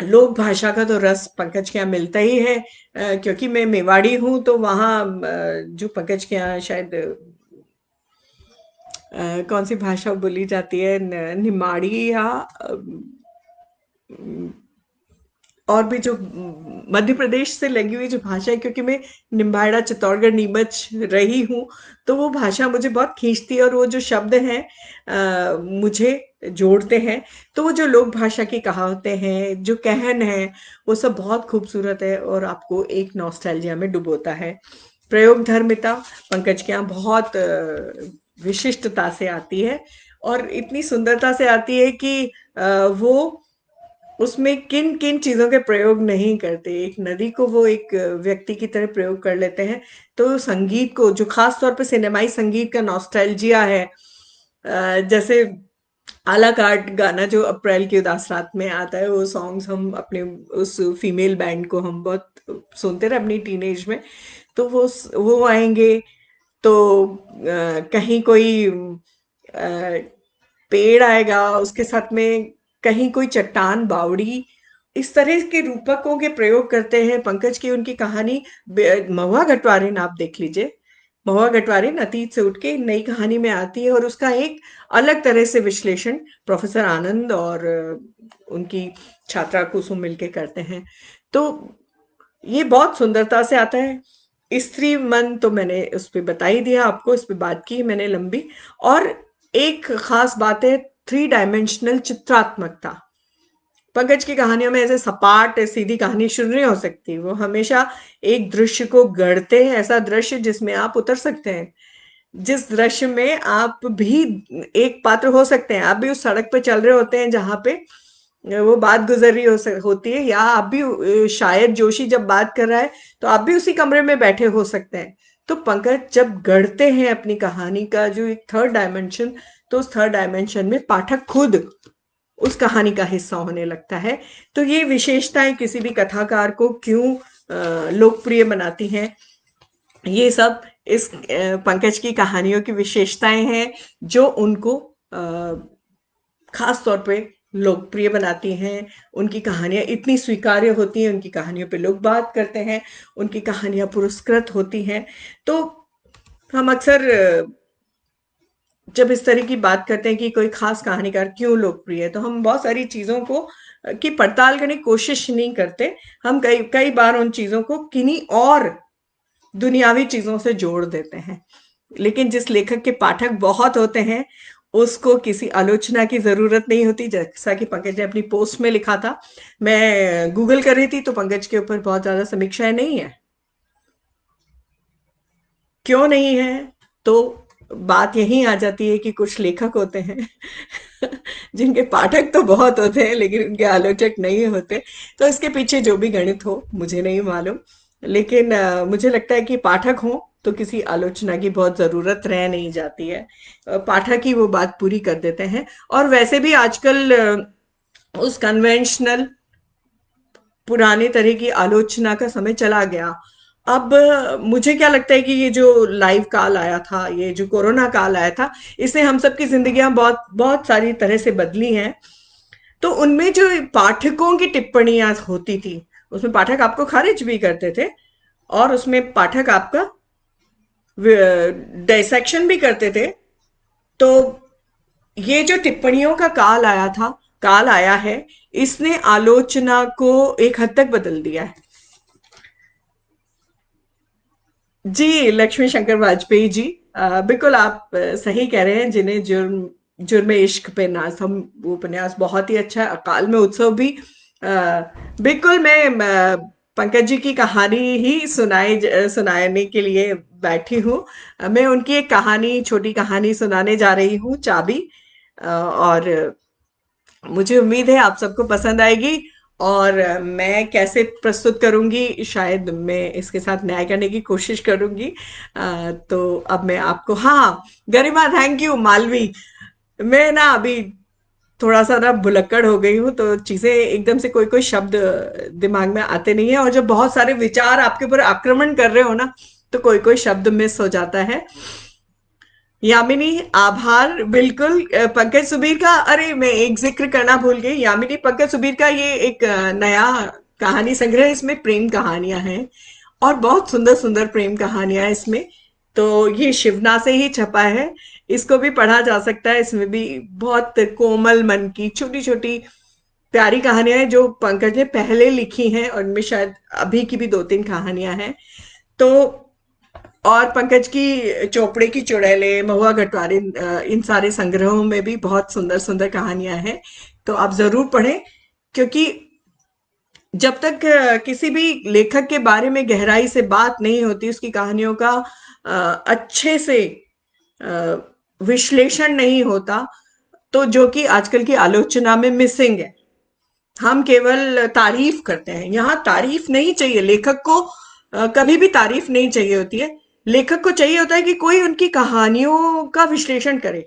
लोक भाषा का तो रस पंकज के यहाँ मिलता ही है। क्योंकि मैं मेवाड़ी हूँ, तो वहाँ जो पंकज के यहाँ शायद कौन सी भाषा बोली जाती है, निमाड़ी या और भी जो मध्य प्रदेश से लगी हुई जो भाषा है, क्योंकि मैं निम्बाड़ा, चित्तौड़गढ़, नीमच रही हूँ, तो वो भाषा मुझे बहुत खींचती है, और वो जो शब्द हैं मुझे जोड़ते हैं। तो वो जो लोक भाषा की कहावतें हैं, जो कहन है, वो सब बहुत खूबसूरत है और आपको एक नॉस्टैल्जिया में डुबोता है। प्रयोग धर्मिता पंकज के यहाँ बहुत विशिष्टता से आती है, और इतनी सुंदरता से आती है कि वो उसमें किन-किन चीज़ों के प्रयोग नहीं करते। एक नदी को वो एक व्यक्ति की तरह प्रयोग कर लेते हैं। तो संगीत को, जो ख़ास तौर पे सिनेमाई संगीत का नॉस्टैल्जिया है, जैसे आला कार्ड गाना जो अप्रैल की उदास रात में आता है, वो सॉन्ग्स हम अपने उस फीमेल बैंड को हम बहुत सुनते रहे अपनी टीनेज में। तो वो आएँगे, तो कहीं कोई पेड़ आएगा, उसके साथ में कहीं कोई चट्टान, बावड़ी, इस तरह के रूपकों के प्रयोग करते हैं पंकज की। उनकी कहानी महुआ गटवारिन आप देख लीजिए। महुआ गटवारिन अतीत से उठ के नई कहानी में आती है, और उसका एक अलग तरह से विश्लेषण प्रोफेसर आनंद और उनकी छात्रा कुसुम मिलके करते हैं। तो ये बहुत सुंदरता से आता है। स्त्री मन तो मैंने उस पे बता ही दिया आपको, इस पे बात की मैंने लंबी। और एक खास बात है थ्री डायमेंशनल चित्रात्मकता। पंकज की कहानियों में ऐसे सपाट सीधी कहानी शुरू नहीं हो सकती। वो हमेशा एक दृश्य को गढ़ते हैं, ऐसा दृश्य जिसमें आप उतर सकते हैं, जिस दृश्य में आप भी एक पात्र हो सकते हैं। आप भी उस सड़क पे चल रहे होते हैं जहाँ पे वो बात गुजर रही होती है, या आप भी शायद जोशी जब बात कर रहा है, तो आप भी उसी कमरे में बैठे हो सकते हैं। तो पंकज जब गढ़ते हैं अपनी कहानी का जो एक थर्ड डायमेंशन, तो उस थर्ड डायमेंशन में पाठक खुद उस कहानी का हिस्सा होने लगता है। तो ये विशेषताएं किसी भी कथाकार को क्यों लोकप्रिय बनाती हैं, ये सब इस पंकज की कहानियों की विशेषताएं हैं, जो उनको खास तौर पे लोकप्रिय बनाती हैं। उनकी कहानियाँ इतनी स्वीकार्य होती हैं, उनकी कहानियों पे लोग बात करते हैं, उनकी कहानियाँ पुरस्कृत होती हैं। तो हम अक्सर जब इस तरह की बात करते हैं कि कोई खास कहानीकार क्यों लोकप्रिय है, तो हम बहुत सारी चीज़ों को की पड़ताल करने की कोशिश नहीं करते। हम कई कई बार उन चीज़ों को किन्हीं और दुनियावी चीज़ों से जोड़ देते हैं। लेकिन जिस लेखक के पाठक बहुत होते हैं, उसको किसी आलोचना की ज़रूरत नहीं होती, जैसा कि पंकज ने अपनी पोस्ट में लिखा था। मैं गूगल कर रही थी, तो पंकज के ऊपर बहुत ज़्यादा समीक्षाएँ नहीं है। क्यों नहीं है? तो बात यहीं आ जाती है कि कुछ लेखक होते हैं जिनके पाठक तो बहुत होते हैं, लेकिन उनके आलोचक नहीं होते। तो इसके पीछे जो भी गणित हो, मुझे नहीं मालूम। लेकिन मुझे लगता है कि पाठक हो तो किसी आलोचना की बहुत ज़रूरत रह नहीं जाती है। पाठक ही वो बात पूरी कर देते हैं। और वैसे भी आजकल उस कन्वेंशनल पुराने तरह की आलोचना का समय चला गया। अब मुझे क्या लगता है कि ये जो लाइव काल आया था, ये जो कोरोना काल आया था, इसने हम सबकी जिंदगियां बहुत बहुत सारी तरह से बदली हैं। तो उनमें जो पाठकों की टिप्पणियां होती थी, उसमें पाठक आपको खारिज भी करते थे, और उसमें पाठक आपका डायसेक्शन भी करते थे। तो ये जो टिप्पणियों का काल आया है, इसने आलोचना को एक हद तक बदल दिया है। जी, लक्ष्मी शंकर वाजपेयी जी, बिल्कुल आप सही कह रहे हैं। जिन्हें जुर्म जुर्म इश्क पे नाज, हम वो उपन्यास बहुत ही अच्छा है। अकाल में उत्सव भी बिल्कुल। मैं पंकज जी की कहानी ही सुनाने के लिए बैठी हूँ। मैं उनकी एक कहानी, छोटी कहानी सुनाने जा रही हूँ, चाबी। और मुझे उम्मीद है आप सबको पसंद आएगी। और मैं कैसे प्रस्तुत करूंगी, शायद मैं इसके साथ न्याय करने की कोशिश करूंगी। तो अब मैं आपको, हाँ, गरिमा, थैंक यू मालवी। मैं ना अभी थोड़ा सा ना भुलक्कड़ हो गई हूँ, तो चीजें एकदम से कोई कोई शब्द दिमाग में आते नहीं है, और जब बहुत सारे विचार आपके ऊपर आक्रमण कर रहे हो ना, तो कोई कोई शब्द मिस हो जाता है। यामिनी, आभार। बिल्कुल, पंकज सुबीर का, अरे मैं एक जिक्र करना भूल गई। यामिनी, पंकज सुबीर का ये एक नया कहानी संग्रह है। इसमें प्रेम कहानियां हैं, और बहुत सुंदर सुंदर प्रेम कहानियां हैं इसमें। तो ये शिवना से ही छपा है। इसको भी पढ़ा जा सकता है। इसमें भी बहुत कोमल मन की छोटी छोटी प्यारी कहानियां हैं, जो पंकज ने पहले लिखी हैं, और इनमें शायद अभी की भी दो तीन कहानियां हैं। तो और पंकज की चोपड़े की चुड़ैलें, महुआ गटवारे, इन सारे संग्रहों में भी बहुत सुंदर सुंदर कहानियां हैं। तो आप जरूर पढ़ें, क्योंकि जब तक किसी भी लेखक के बारे में गहराई से बात नहीं होती, उसकी कहानियों का अच्छे से अ, विश्लेषण नहीं होता, तो जो कि आजकल की आलोचना में मिसिंग है। हम केवल तारीफ करते हैं। यहाँ तारीफ नहीं चाहिए लेखक को। कभी भी तारीफ नहीं चाहिए होती है। लेखक को चाहिए होता है कि कोई उनकी कहानियों का विश्लेषण करे।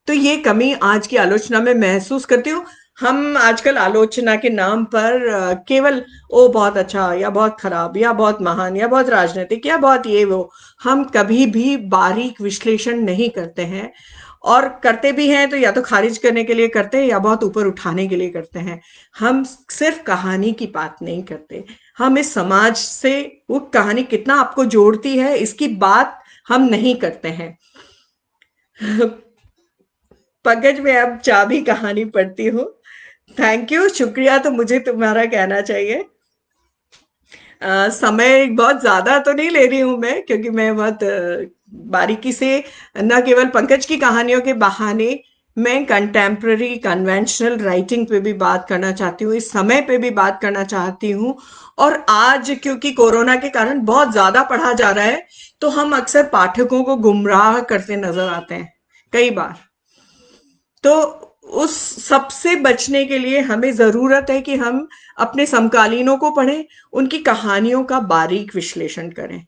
तो ये कमी आज की आलोचना में महसूस करती हूँ। हम आजकल आलोचना के नाम पर केवल ओ बहुत अच्छा, या बहुत खराब, या बहुत महान, या बहुत राजनीतिक, या बहुत ये वो, हम कभी भी बारीक विश्लेषण नहीं करते हैं। और करते भी हैं तो या तो खारिज करने के लिए करते हैं, या बहुत ऊपर उठाने के लिए करते हैं। हम सिर्फ कहानी की बात नहीं करते, हम इस समाज से वो कहानी कितना आपको जोड़ती है, इसकी बात हम नहीं करते हैं। पंकज, मैं अब चाबी कहानी पढ़ती हूँ। थैंक यू, शुक्रिया तो मुझे तुम्हारा कहना चाहिए। समय बहुत ज्यादा तो नहीं ले रही हूं मैं, क्योंकि मैं बहुत बारीकी से, न केवल पंकज की कहानियों के बहाने, मैं कंटेम्प्ररी कन्वेंशनल राइटिंग पे भी बात करना चाहती हूँ, इस समय पे भी बात करना चाहती हूँ। और आज क्योंकि कोरोना के कारण बहुत ज्यादा पढ़ा जा रहा है, तो हम अक्सर पाठकों को गुमराह करते नजर आते हैं कई बार। तो उस सबसे बचने के लिए हमें जरूरत है कि हम अपने समकालीनों को पढ़ें, उनकी कहानियों का बारीक विश्लेषण करें।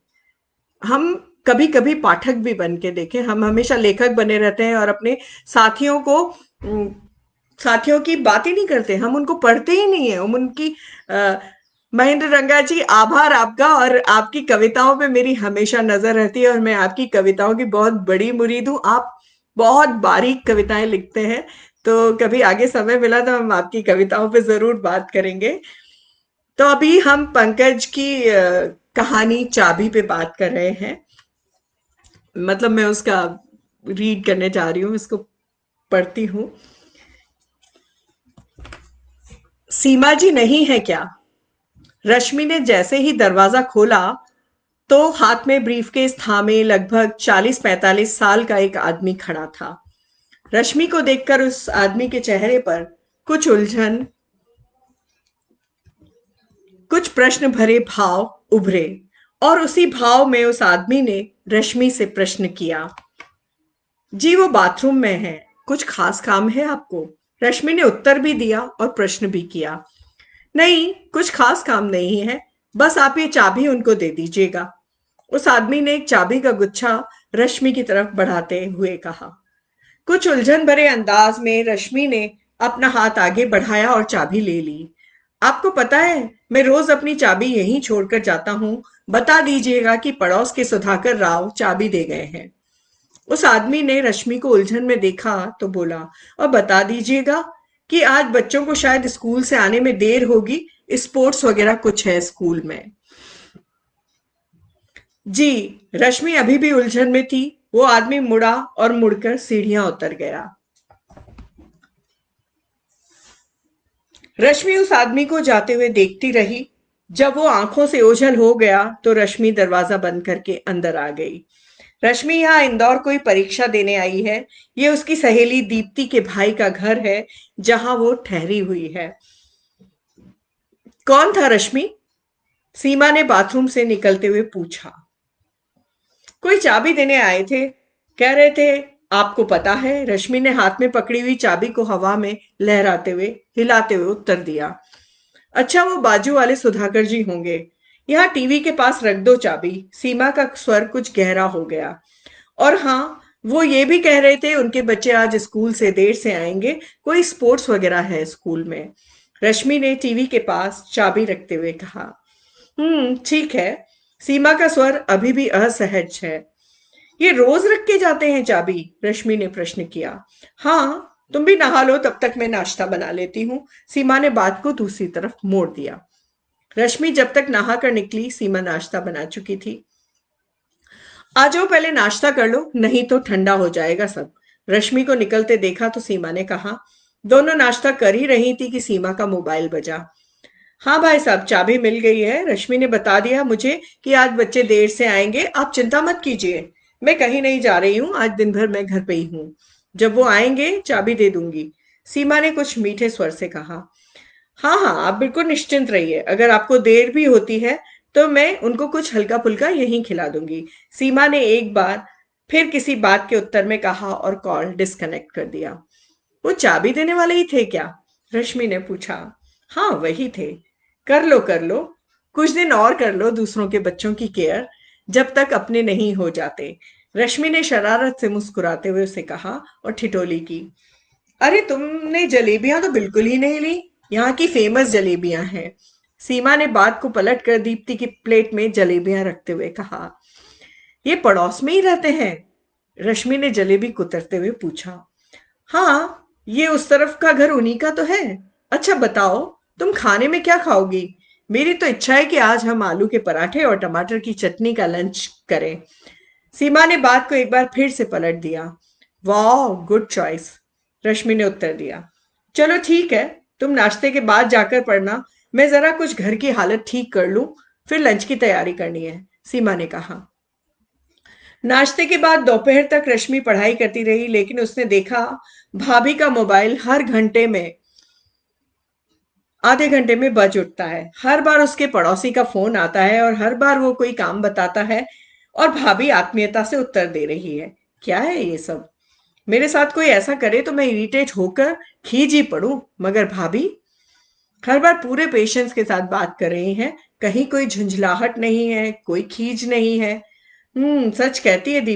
हम कभी कभी पाठक भी बन के देखें। हम हमेशा लेखक बने रहते हैं, और अपने साथियों को साथियों की बात ही नहीं करते, हम उनको पढ़ते ही नहीं है, हम उनकी महेंद्र रंगा जी, आभार आपका। और आपकी कविताओं पे मेरी हमेशा नजर रहती है, और मैं आपकी कविताओं की बहुत बड़ी मुरीद हूँ। आप बहुत बारीक कविताएं लिखते हैं। तो कभी आगे समय मिला तो हम आपकी कविताओं पे जरूर बात करेंगे। तो अभी हम पंकज की कहानी चाबी पे बात कर रहे हैं। मतलब मैं उसका रीड करने जा रही हूँ, इसको पढ़ती हूँ। सीमा जी नहीं है क्या? रश्मि ने जैसे ही दरवाजा खोला तो हाथ में ब्रीफकेस थामे लगभग 40-45 साल का एक आदमी खड़ा था। रश्मि को देखकर उस आदमी के चेहरे पर कुछ उलझन, कुछ प्रश्न भरे भाव उभरे और उसी भाव में उस आदमी ने रश्मि से प्रश्न किया, जी वो बाथरूम में है, कुछ खास काम है आपको? रश्मि ने उत्तर भी दिया और प्रश्न भी किया, नहीं कुछ खास काम नहीं है, बस आप ये चाबी उनको दे दीजिएगा। उस आदमी ने एक चाबी का गुच्छा रश्मि की तरफ बढ़ाते हुए कहा। कुछ उलझन भरे अंदाज में रश्मि ने अपना हाथ आगे बढ़ाया और चाबी ले ली। आपको पता है मैं रोज अपनी चाबी यहीं छोड़कर जाता हूँ, बता दीजिएगा कि पड़ोस के सुधाकर राव चाबी दे गए हैं। उस आदमी ने रश्मि को उलझन में देखा तो बोला, और बता दीजिएगा कि आज बच्चों को शायद स्कूल से आने में देर होगी, स्पोर्ट्स वगैरह कुछ है स्कूल में। जी। रश्मि अभी भी उलझन में थी। वो आदमी मुड़ा और मुड़कर सीढ़ियां उतर गया। रश्मि उस आदमी को जाते हुए देखती रही। जब वो आंखों से ओझल हो गया तो रश्मि दरवाजा बंद करके अंदर आ गई। रश्मि यहाँ इंदौर कोई परीक्षा देने आई है। ये उसकी सहेली दीप्ति के भाई का घर है जहां वो ठहरी हुई है। कौन था रश्मि? सीमा ने बाथरूम से निकलते हुए पूछा। कोई चाबी देने आए थे, कह रहे थे आपको पता है। रश्मि ने हाथ में पकड़ी हुई चाबी को हवा में लहराते हुए हिलाते हुए उत्तर दिया। अच्छा वो बाजू वाले सुधाकर जी होंगे। यहाँ टीवी के पास रख दो चाबी। सीमा का स्वर कुछ गहरा हो गया। और हाँ, वो ये भी कह रहे थे उनके बच्चे आज स्कूल से देर से आएंगे, कोई स्पोर्ट्स वगैरह है स्कूल में। रश्मि ने टीवी के पास चाबी रखते हुए कहा। ठीक है। सीमा का स्वर अभी भी असहज है। ये रोज रख के जाते हैं चाबी? रश्मि ने प्रश्न किया। हाँ, तुम भी नहा लो, तब तक मैं नाश्ता बना लेती हूँ। सीमा ने बात को दूसरी तरफ मोड़ दिया। रश्मि जब तक नहा कर निकली सीमा नाश्ता बना चुकी थी। आ जाओ पहले नाश्ता कर लो, नहीं तो ठंडा हो जाएगा सब। रश्मि को निकलते देखा तो सीमा ने कहा। दोनों नाश्ता कर ही रही थी कि सीमा का मोबाइल बजा। हाँ भाई साहब, चाबी मिल गई है। रश्मि ने बता दिया मुझे कि आज बच्चे देर से आएंगे, आप चिंता मत कीजिए। मैं कहीं नहीं जा रही हूँ, आज दिन भर मैं घर पे ही हूँ। जब वो आएंगे चाबी दे दूंगी। सीमा ने कुछ मीठे स्वर से कहा। हाँ हाँ, आप बिल्कुल निश्चिंत रहिए। अगर आपको देर भी होती है तो मैं उनको कुछ हल्का फुल्का यहीं खिला दूंगी। सीमा ने एक बार फिर किसी बात के उत्तर में कहा और कॉल डिस्कनेक्ट कर दिया। वो चाबी देने वाले ही थे क्या? रश्मि ने पूछा। हाँ वही थे। कर लो कर लो, कुछ दिन और कर लो दूसरों के बच्चों की केयर, जब तक अपने नहीं हो जाते। रश्मि ने शरारत से मुस्कुराते हुए उसे कहा और ठिठोली की। अरे तुमने जलेबियां तो बिल्कुल ही नहीं ली, यहाँ की फेमस जलेबियां हैं। सीमा ने बात को पलट कर दीप्ति की प्लेट में जलेबियां रखते हुए कहा। ये पड़ोस में ही रहते हैं? रश्मि ने जलेबी कुतरते हुए पूछा। हाँ, ये उस तरफ का घर उन्हीं का तो है। अच्छा बताओ, तुम खाने में क्या खाओगी? मेरी तो इच्छा है कि आज हम आलू के पराठे और टमाटर की चटनी का लंच करें। सीमा ने बात को एक बार फिर से पलट दिया। वाह, गुड चॉइस, रश्मि ने उत्तर दिया। चलो ठीक है, तुम नाश्ते के बाद जाकर पढ़ना। मैं जरा कुछ घर की हालत ठीक कर लूं, फिर लंच की तैयारी करनी है, सीमा ने कहा। नाश्ते के बाद दोपहर तक रश्मि पढ़ाई करती रही, लेकिन उसने देखा भाभी का मोबाइल हर घंटे में आधे घंटे में बज उठता है। हर बार उसके पड़ोसी का फोन आता है और हर बार वो कोई काम बताता है और भाभी आत्मीयता से उत्तर दे रही है। क्या है ये सब? मेरे साथ कोई ऐसा करे तो मैं इरिटेट होकर खींच ही पड़ूं, मगर भाभी हर बार पूरे पेशेंस के साथ बात कर रही हैं। कहीं कोई झुंझलाहट नहीं है, कोई खींच नहीं है। सच कहती है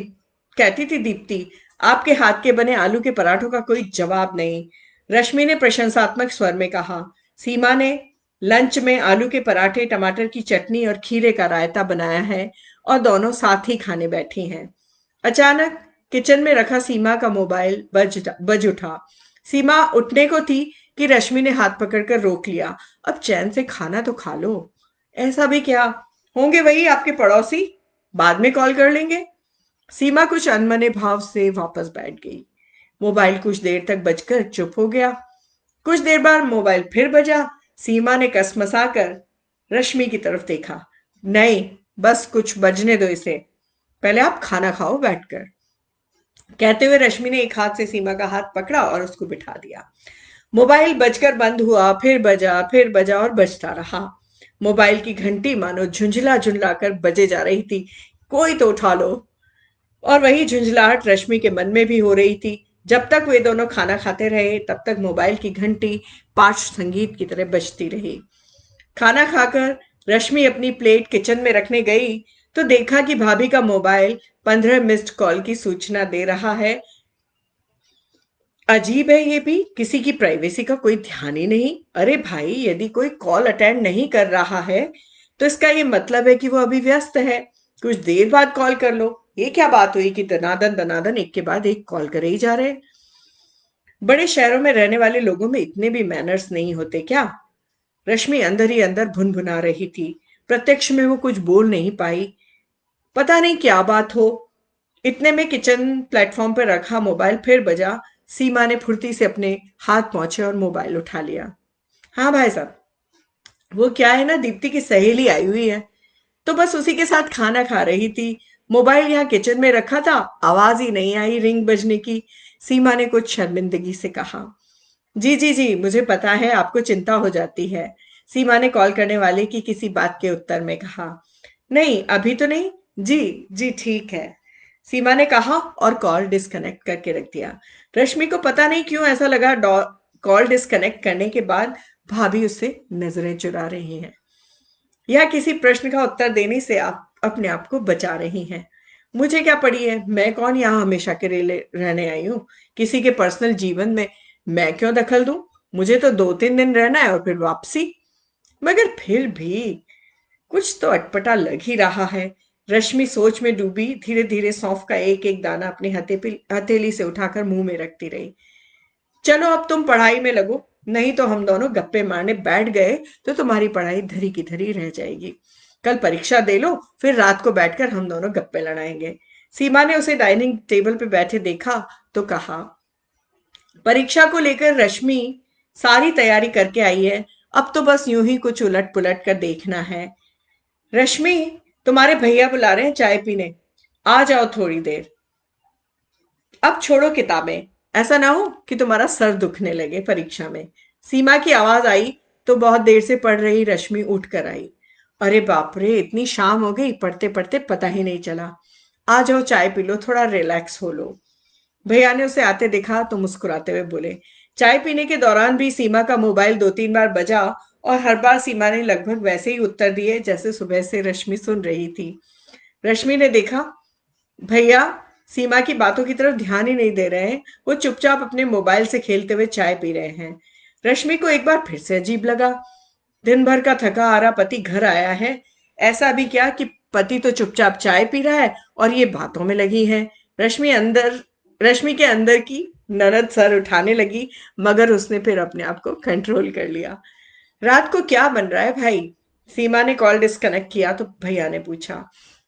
कहती थी दीप्ति, आपके हाथ के बने आलू के पराठों का कोई जवाब नहीं। रश्मि ने प्रशंसात्मक स्वर में कहा। सीमा ने लंच में आलू के पराठे, टमाटर की चटनी और खीरे का रायता बनाया है और दोनों साथ ही खाने बैठी हैं। अचानक किचन में रखा सीमा का मोबाइल बज उठा। सीमा उठने को थी कि रश्मि ने हाथ पकड़कर रोक लिया। अब चैन से खाना तो खा लो। ऐसा भी क्या? होंगे वही आपके पड़ोसी, बाद में कॉल कर लेंगे। सीमा कुछ अनमने भाव से वापस बैठ गई। मोबाइल कुछ देर तक बजकर चुप हो गया। कुछ देर बाद मोबाइल फिर बजा। सीमा ने कसमसाकर रश्मि की तरफ देखा। नहीं, बस कुछ बजने दो इसे। पहले आप खाना खाओ बैठकर। कहते हुए रश्मि ने एक हाथ से सीमा का हाथ पकड़ा और उसको बिठा दिया। मोबाइल बजकर बंद हुआ, फिर बजा और बजता रहा। मोबाइल की घंटी मानो झुंझला झुंझला कर बजे जा रही थी। कोई तो उठा लो। और वही झुंझलाहट रश्मि के मन में भी हो रही थी। जब तक वे दोनों खाना खाते रहे तब तक मोबाइल की घंटी पार्श्व संगीत की तरह बजती रही। खाना खाकर रश्मि अपनी प्लेट किचन में रखने गई तो देखा कि भाभी का मोबाइल 15 मिस्ड कॉल की सूचना दे रहा है। अजीब है, ये भी किसी की प्राइवेसी का कोई ध्यान ही नहीं। अरे भाई, यदि कोई कॉल अटेंड नहीं कर रहा है तो इसका ये मतलब है कि वो अभी व्यस्त है। कुछ देर बाद कॉल कर लो। ये क्या बात हुई कि दनादन दनादन एक के बाद एक कॉल करे ही जा रहे। बड़े शहरों में रहने वाले लोगों में इतने भी मैनर्स नहीं होते क्या? रश्मि अंदर ही अंदर भुनभुना रही थी। प्रत्यक्ष में वो कुछ बोल नहीं पाई। पता नहीं क्या बात हो। इतने में किचन प्लेटफॉर्म पर रखा मोबाइल फिर बजा। सीमा ने फुर्ती से अपने हाथ पहुंचे और मोबाइल उठा लिया। हाँ भाई साहब, वो क्या है ना, दीप्ति की सहेली आई हुई है, तो बस उसी के साथ खाना खा रही थी। मोबाइल यहाँ किचन में रखा था, आवाज ही नहीं आई रिंग बजने की। सीमा ने कुछ शर्मिंदगी से कहा। जी जी जी, मुझे पता है आपको चिंता हो जाती है। सीमा ने कॉल करने वाले की किसी बात के उत्तर में कहा। नहीं, अभी तो नहीं। जी जी, ठीक है, सीमा ने कहा और कॉल डिस्कनेक्ट करके रख दिया। रश्मि को पता नहीं क्यों ऐसा लगा कॉल डिस्कनेक्ट करने के बाद भाभी उससे नजरें चुरा रही हैं या किसी प्रश्न का उत्तर देने से आप अपने आप को बचा रही हैं। मुझे क्या पड़ी है, मैं कौन यहाँ हमेशा के लिए रहने आई हूँ? किसी के पर्सनल जीवन में मैं क्यों दखल दूं? मुझे तो 2-3 दिन रहना है और फिर वापसी। मगर फिर भी कुछ तो अटपटा लग ही रहा है। रश्मि सोच में डूबी धीरे धीरे सौंफ का एक एक दाना अपनी हथेली से उठाकर मुंह में रखती रही। चलो अब तुम पढ़ाई में लगो, नहीं तो हम दोनों गप्पे मारने बैठ गए तो तुम्हारी पढ़ाई धरी की धरी रह जाएगी। कल परीक्षा दे लो, फिर रात को बैठकर हम दोनों गप्पे लड़ाएंगे। सीमा ने उसे डाइनिंग टेबल पे बैठे देखा तो कहा। परीक्षा को लेकर रश्मि सारी तैयारी करके आई है, अब तो बस यूं ही कुछ उलट पुलट कर देखना है। रश्मि, तुम्हारे भैया बुला रहे हैं चाय पीने, आ जाओ थोड़ी देर। अब छोड़ो किताबें, ऐसा ना हो कि तुम्हारा सर दुखने लगे परीक्षा में। सीमा की आवाज आई तो बहुत देर से पढ़ रही रश्मि उठ कर आई। अरे बाप रे, इतनी शाम हो गई, पढ़ते पढ़ते पता ही नहीं चला। आ जाओ चाय पी लो, थोड़ा रिलैक्स हो लो। भैया ने उसे आते देखा तो मुस्कुराते हुए बोले। चाय पीने के दौरान भी सीमा का मोबाइल 2-3 बार बजा और हर बार सीमा ने लगभग वैसे ही उत्तर दिए जैसे सुबह से रश्मि सुन रही थी। रश्मि ने देखा, भैया सीमा की बातों की तरफ ध्यान ही नहीं दे रहे हैं, वो चुपचाप अपने मोबाइल से खेलते हुए चाय पी रहे हैं। रश्मि को एक बार फिर से अजीब लगा। दिन भर का थका हारा पति घर आया है, ऐसा भी क्या कि पति तो चुपचाप चाय पी रहा है और ये बातों में लगी है। रश्मि के अंदर की ननद सर उठाने लगी, मगर उसने फिर अपने आप को कंट्रोल कर लिया। रात को क्या बन रहा है भाई? सीमा ने कॉल डिस्कनेक्ट किया तो भैया ने पूछा।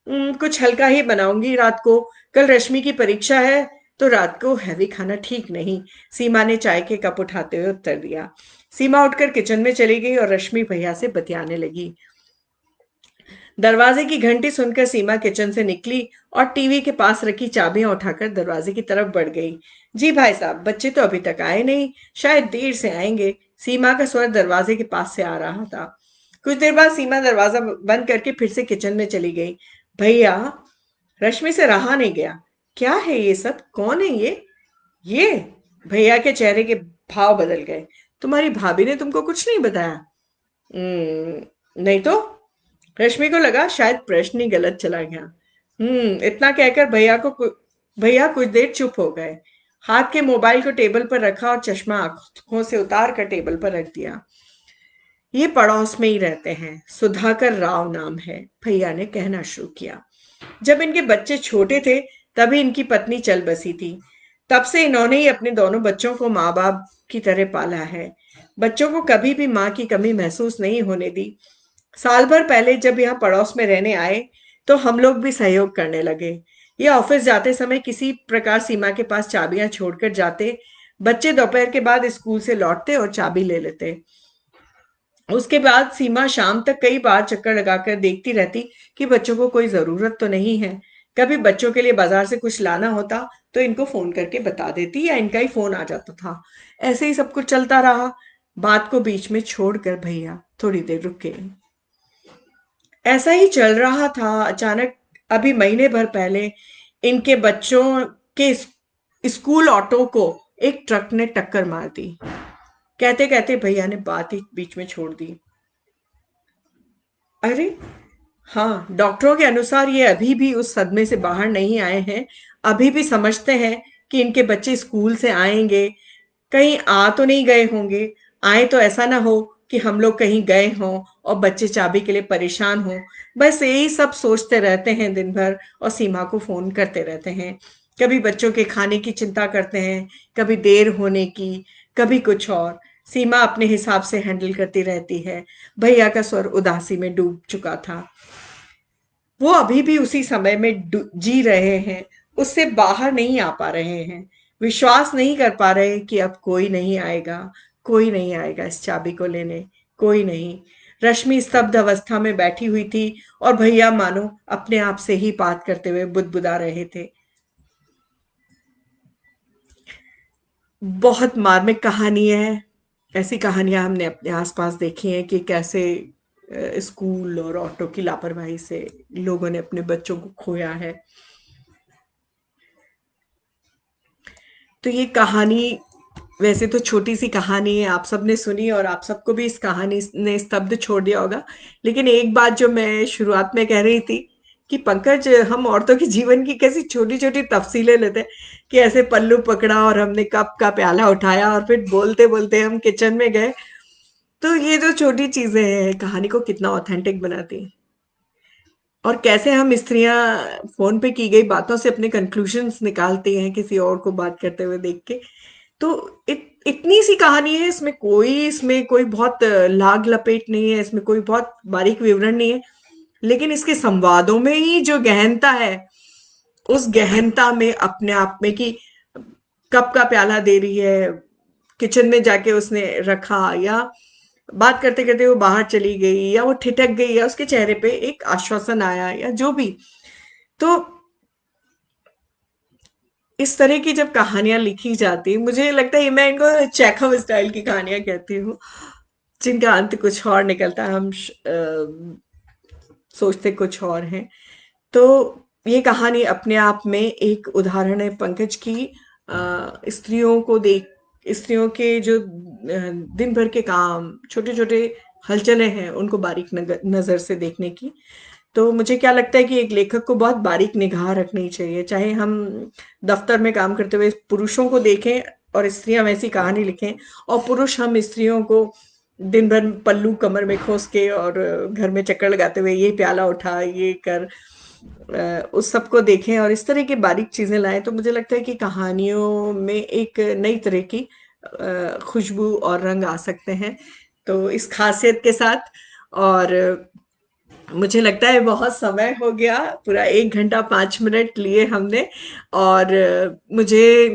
कुछ हल्का ही बनाऊंगी रात को, कल रश्मि की परीक्षा है तो रात को हैवी खाना ठीक नहीं। सीमा ने चाय के कप उठाते हुए उत्तर दिया। सीमा उठकर किचन में चली गई और रश्मि भैया से बतियाने लगी। दरवाजे की घंटी सुनकर सीमा किचन से निकली और टीवी के पास रखी चाबियां उठाकर दरवाजे की तरफ बढ़ गई। जी भाई साहब, बच्चे तो अभी तक आए नहीं, शायद देर से आएंगे। सीमा का स्वर दरवाजे के पास से आ रहा था। कुछ देर बाद सीमा दरवाजा बंद करके फिर से किचन में चली गई। भैया, रश्मि से रहा नहीं गया। क्या है ये सब, कौन है ये भैया के चेहरे के भाव बदल गए। तुम्हारी भाभी ने तुमको कुछ नहीं बताया? नहीं तो। रश्मि को लगा शायद प्रश्न ही गलत चला गया। इतना कहकर भैया कुछ देर चुप हो गए। हाथ के मोबाइल को टेबल पर रखा और चश्मा आंखों से उतार कर टेबल पर रख दिया। ये पड़ोस में ही रहते हैं, सुधाकर राव नाम है, भैया ने कहना शुरू किया। जब इनके बच्चे छोटे थे तभी इनकी पत्नी चल बसी थी। तब से इन्होंने ही अपने दोनों बच्चों को माँ बाप की तरह पाला है। बच्चों को कभी भी माँ की कमी महसूस नहीं होने दी। साल भर पहले जब यहाँ पड़ोस में रहने आए तो हम लोग भी सहयोग करने लगे। ये ऑफिस जाते समय किसी प्रकार सीमा के पास चाबियां छोड़कर जाते। बच्चे दोपहर के बाद स्कूल से लौटते और चाबी ले लेते। उसके बाद सीमा शाम तक कई बार चक्कर लगाकर देखती रहती कि बच्चों को कोई जरूरत तो नहीं है। कभी बच्चों के लिए बाजार से कुछ लाना होता तो इनको फोन करके बता देती या इनका ही फोन आ जाता था। ऐसे ही सब कुछ चलता रहा। बात को बीच में छोड़कर भैया थोड़ी देर रुके। ऐसा ही चल रहा था। अचानक अभी महीने भर पहले इनके बच्चों के स्कूल ऑटो को एक ट्रक ने टक्कर मार दी। कहते कहते भैया ने बात ही बीच में छोड़ दी। अरे हाँ, डॉक्टरों के अनुसार ये अभी भी उस सदमे से बाहर नहीं आए हैं। अभी भी समझते हैं कि इनके बच्चे स्कूल से आएंगे। कहीं आ तो नहीं गए होंगे। आए तो ऐसा ना हो कि हम लोग कहीं गए हों और बच्चे चाबी के लिए परेशान हों। बस यही सब सोचते रहते हैं दिन भर और सीमा को फोन करते रहते हैं। कभी बच्चों के खाने की चिंता करते हैं, कभी देर होने की, कभी कुछ और। सीमा अपने हिसाब से हैंडल करती रहती है। भैया का स्वर उदासी में डूब चुका था। वो अभी भी उसी समय में जी रहे हैं, उससे बाहर नहीं आ पा रहे हैं। विश्वास नहीं कर पा रहे कि अब कोई नहीं आएगा, कोई नहीं आएगा इस चाबी को लेने, कोई नहीं। रश्मि स्तब्ध अवस्था में बैठी हुई थी और भैया मानो अपने आप से ही बात करते हुए बुदबुदा रहे थे। बहुत मार्मिक कहानी है। ऐसी कहानियां हमने अपने आसपास देखी हैं कि कैसे स्कूल और ऑटो की लापरवाही से लोगों ने अपने बच्चों को खोया है। तो ये कहानी वैसे तो छोटी सी कहानी है, आप सबने सुनी और आप सबको भी इस कहानी ने स्तब्ध छोड़ दिया होगा। लेकिन एक बात जो मैं शुरुआत में कह रही थी कि पंकज, हम औरतों के जीवन की कैसी छोटी छोटी तफसीलें लेते हैं कि ऐसे पल्लू पकड़ा और हमने कप का प्याला उठाया और फिर बोलते बोलते हम किचन में गए। तो ये जो छोटी चीजें हैं कहानी को कितना ऑथेंटिक बनाती हैं। और कैसे हम स्त्रियां फोन पे की गई बातों से अपने कंक्लूजन्स निकालती हैं किसी और को बात करते हुए देख के। तो इतनी सी कहानी है, इसमें कोई बहुत लाग लपेट नहीं है, इसमें कोई बहुत बारीक विवरण नहीं है। लेकिन इसके संवादों में ही जो गहनता है, उस गहनता में अपने आप में कि कप का प्याला दे रही है, किचन में जाके उसने रखा, या बात करते करते वो बाहर चली गई, या वो ठिठक गई, या उसके चेहरे पे एक आश्वासन आया, या जो भी। तो इस तरह की जब कहानियां लिखी जाती, मुझे लगता है मैं इनको चेखव स्टाइल की कहानियां कहती हूँ, जिनका अंत कुछ और निकलता है, हम सोचते कुछ और हैं। तो ये कहानी अपने आप में एक उदाहरण है पंकज की, स्त्रियों को देख, स्त्रियों के जो दिन भर के काम, छोटे छोटे हलचलें हैं, उनको बारीक नजर से देखने की। तो मुझे क्या लगता है कि एक लेखक को बहुत बारीक निगाह रखनी चाहिए। चाहे हम दफ्तर में काम करते हुए पुरुषों को देखें और स्त्रियां वैसी कहानी लिखें, और पुरुष हम स्त्रियों को दिन भर पल्लू कमर में खोस के और घर में चक्कर लगाते हुए ये प्याला उठा, ये कर, उस सबको देखें और इस तरह की बारीक चीजें लाएं। तो मुझे लगता है कि कहानियों में एक नई तरह की खुशबू और रंग आ सकते हैं। तो इस खासियत के साथ, और मुझे लगता है बहुत समय हो गया, पूरा 1 घंटा 5 मिनट लिए हमने। और मुझे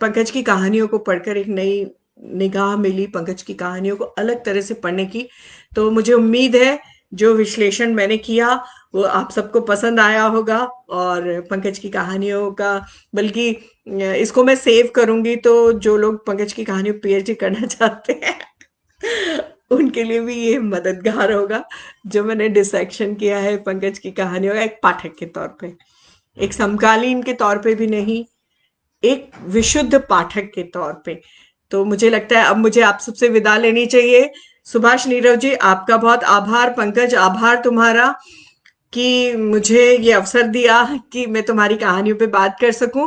पंकज की कहानियों को पढ़कर एक नई निगाह मिली, पंकज की कहानियों को अलग तरह से पढ़ने की। तो मुझे उम्मीद है जो विश्लेषण मैंने किया वो आप सबको पसंद आया होगा। और पंकज की कहानियों का, बल्कि इसको मैं सेव करूंगी, तो जो लोग पंकज की कहानियों पीएचडी करना चाहते हैं उनके लिए भी ये मददगार होगा, जो मैंने डिसेक्शन किया है पंकज की कहानियों का, एक पाठक के तौर पे, एक समकालीन के तौर पे भी नहीं, एक विशुद्ध पाठक के तौर पे। तो मुझे लगता है अब मुझे आप सबसे विदा लेनी चाहिए। सुभाष नीरव जी, आपका बहुत आभार। पंकज, आभार तुम्हारा कि मुझे ये अवसर दिया कि मैं तुम्हारी कहानियों पे बात कर सकूं।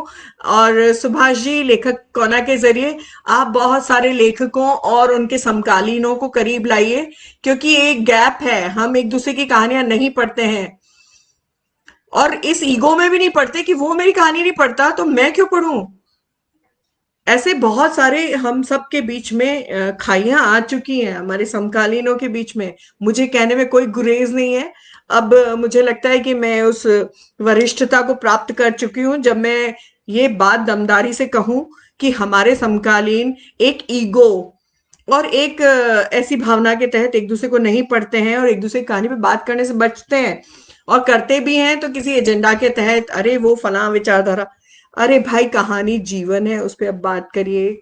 और सुभाष जी, लेखक कोना के जरिए आप बहुत सारे लेखकों और उनके समकालीनों को करीब लाइए, क्योंकि एक गैप है, हम एक दूसरे की कहानियां नहीं पढ़ते हैं, और इस ईगो में भी नहीं पढ़ते कि वो मेरी कहानी नहीं पढ़ता तो मैं क्यों पढ़ूं। ऐसे बहुत सारे हम सबके बीच में खाइयां आ चुकी हैं हमारे समकालीनों के बीच में। मुझे कहने में कोई गुरेज नहीं है। अब मुझे लगता है कि मैं उस वरिष्ठता को प्राप्त कर चुकी हूँ जब मैं ये बात दमदारी से कहूं कि हमारे समकालीन एक ईगो और एक ऐसी भावना के तहत एक दूसरे को नहीं पढ़ते हैं और एक दूसरे की कहानी पे बात करने से बचते हैं। और करते भी हैं तो किसी एजेंडा के तहत, अरे वो फलां विचारधारा। अरे भाई, कहानी जीवन है, उस पे अब बात करिए।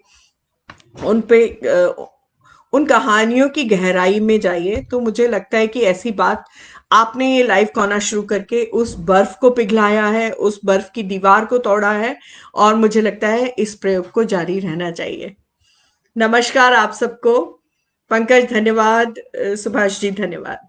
उन पे उन कहानियों की गहराई में जाइए। तो मुझे लगता है कि ऐसी बात आपने ये लाइव कोना शुरू करके उस बर्फ को पिघलाया है, उस बर्फ की दीवार को तोड़ा है। और मुझे लगता है इस प्रयोग को जारी रहना चाहिए। नमस्कार आप सबको। पंकज धन्यवाद, सुभाष जी धन्यवाद।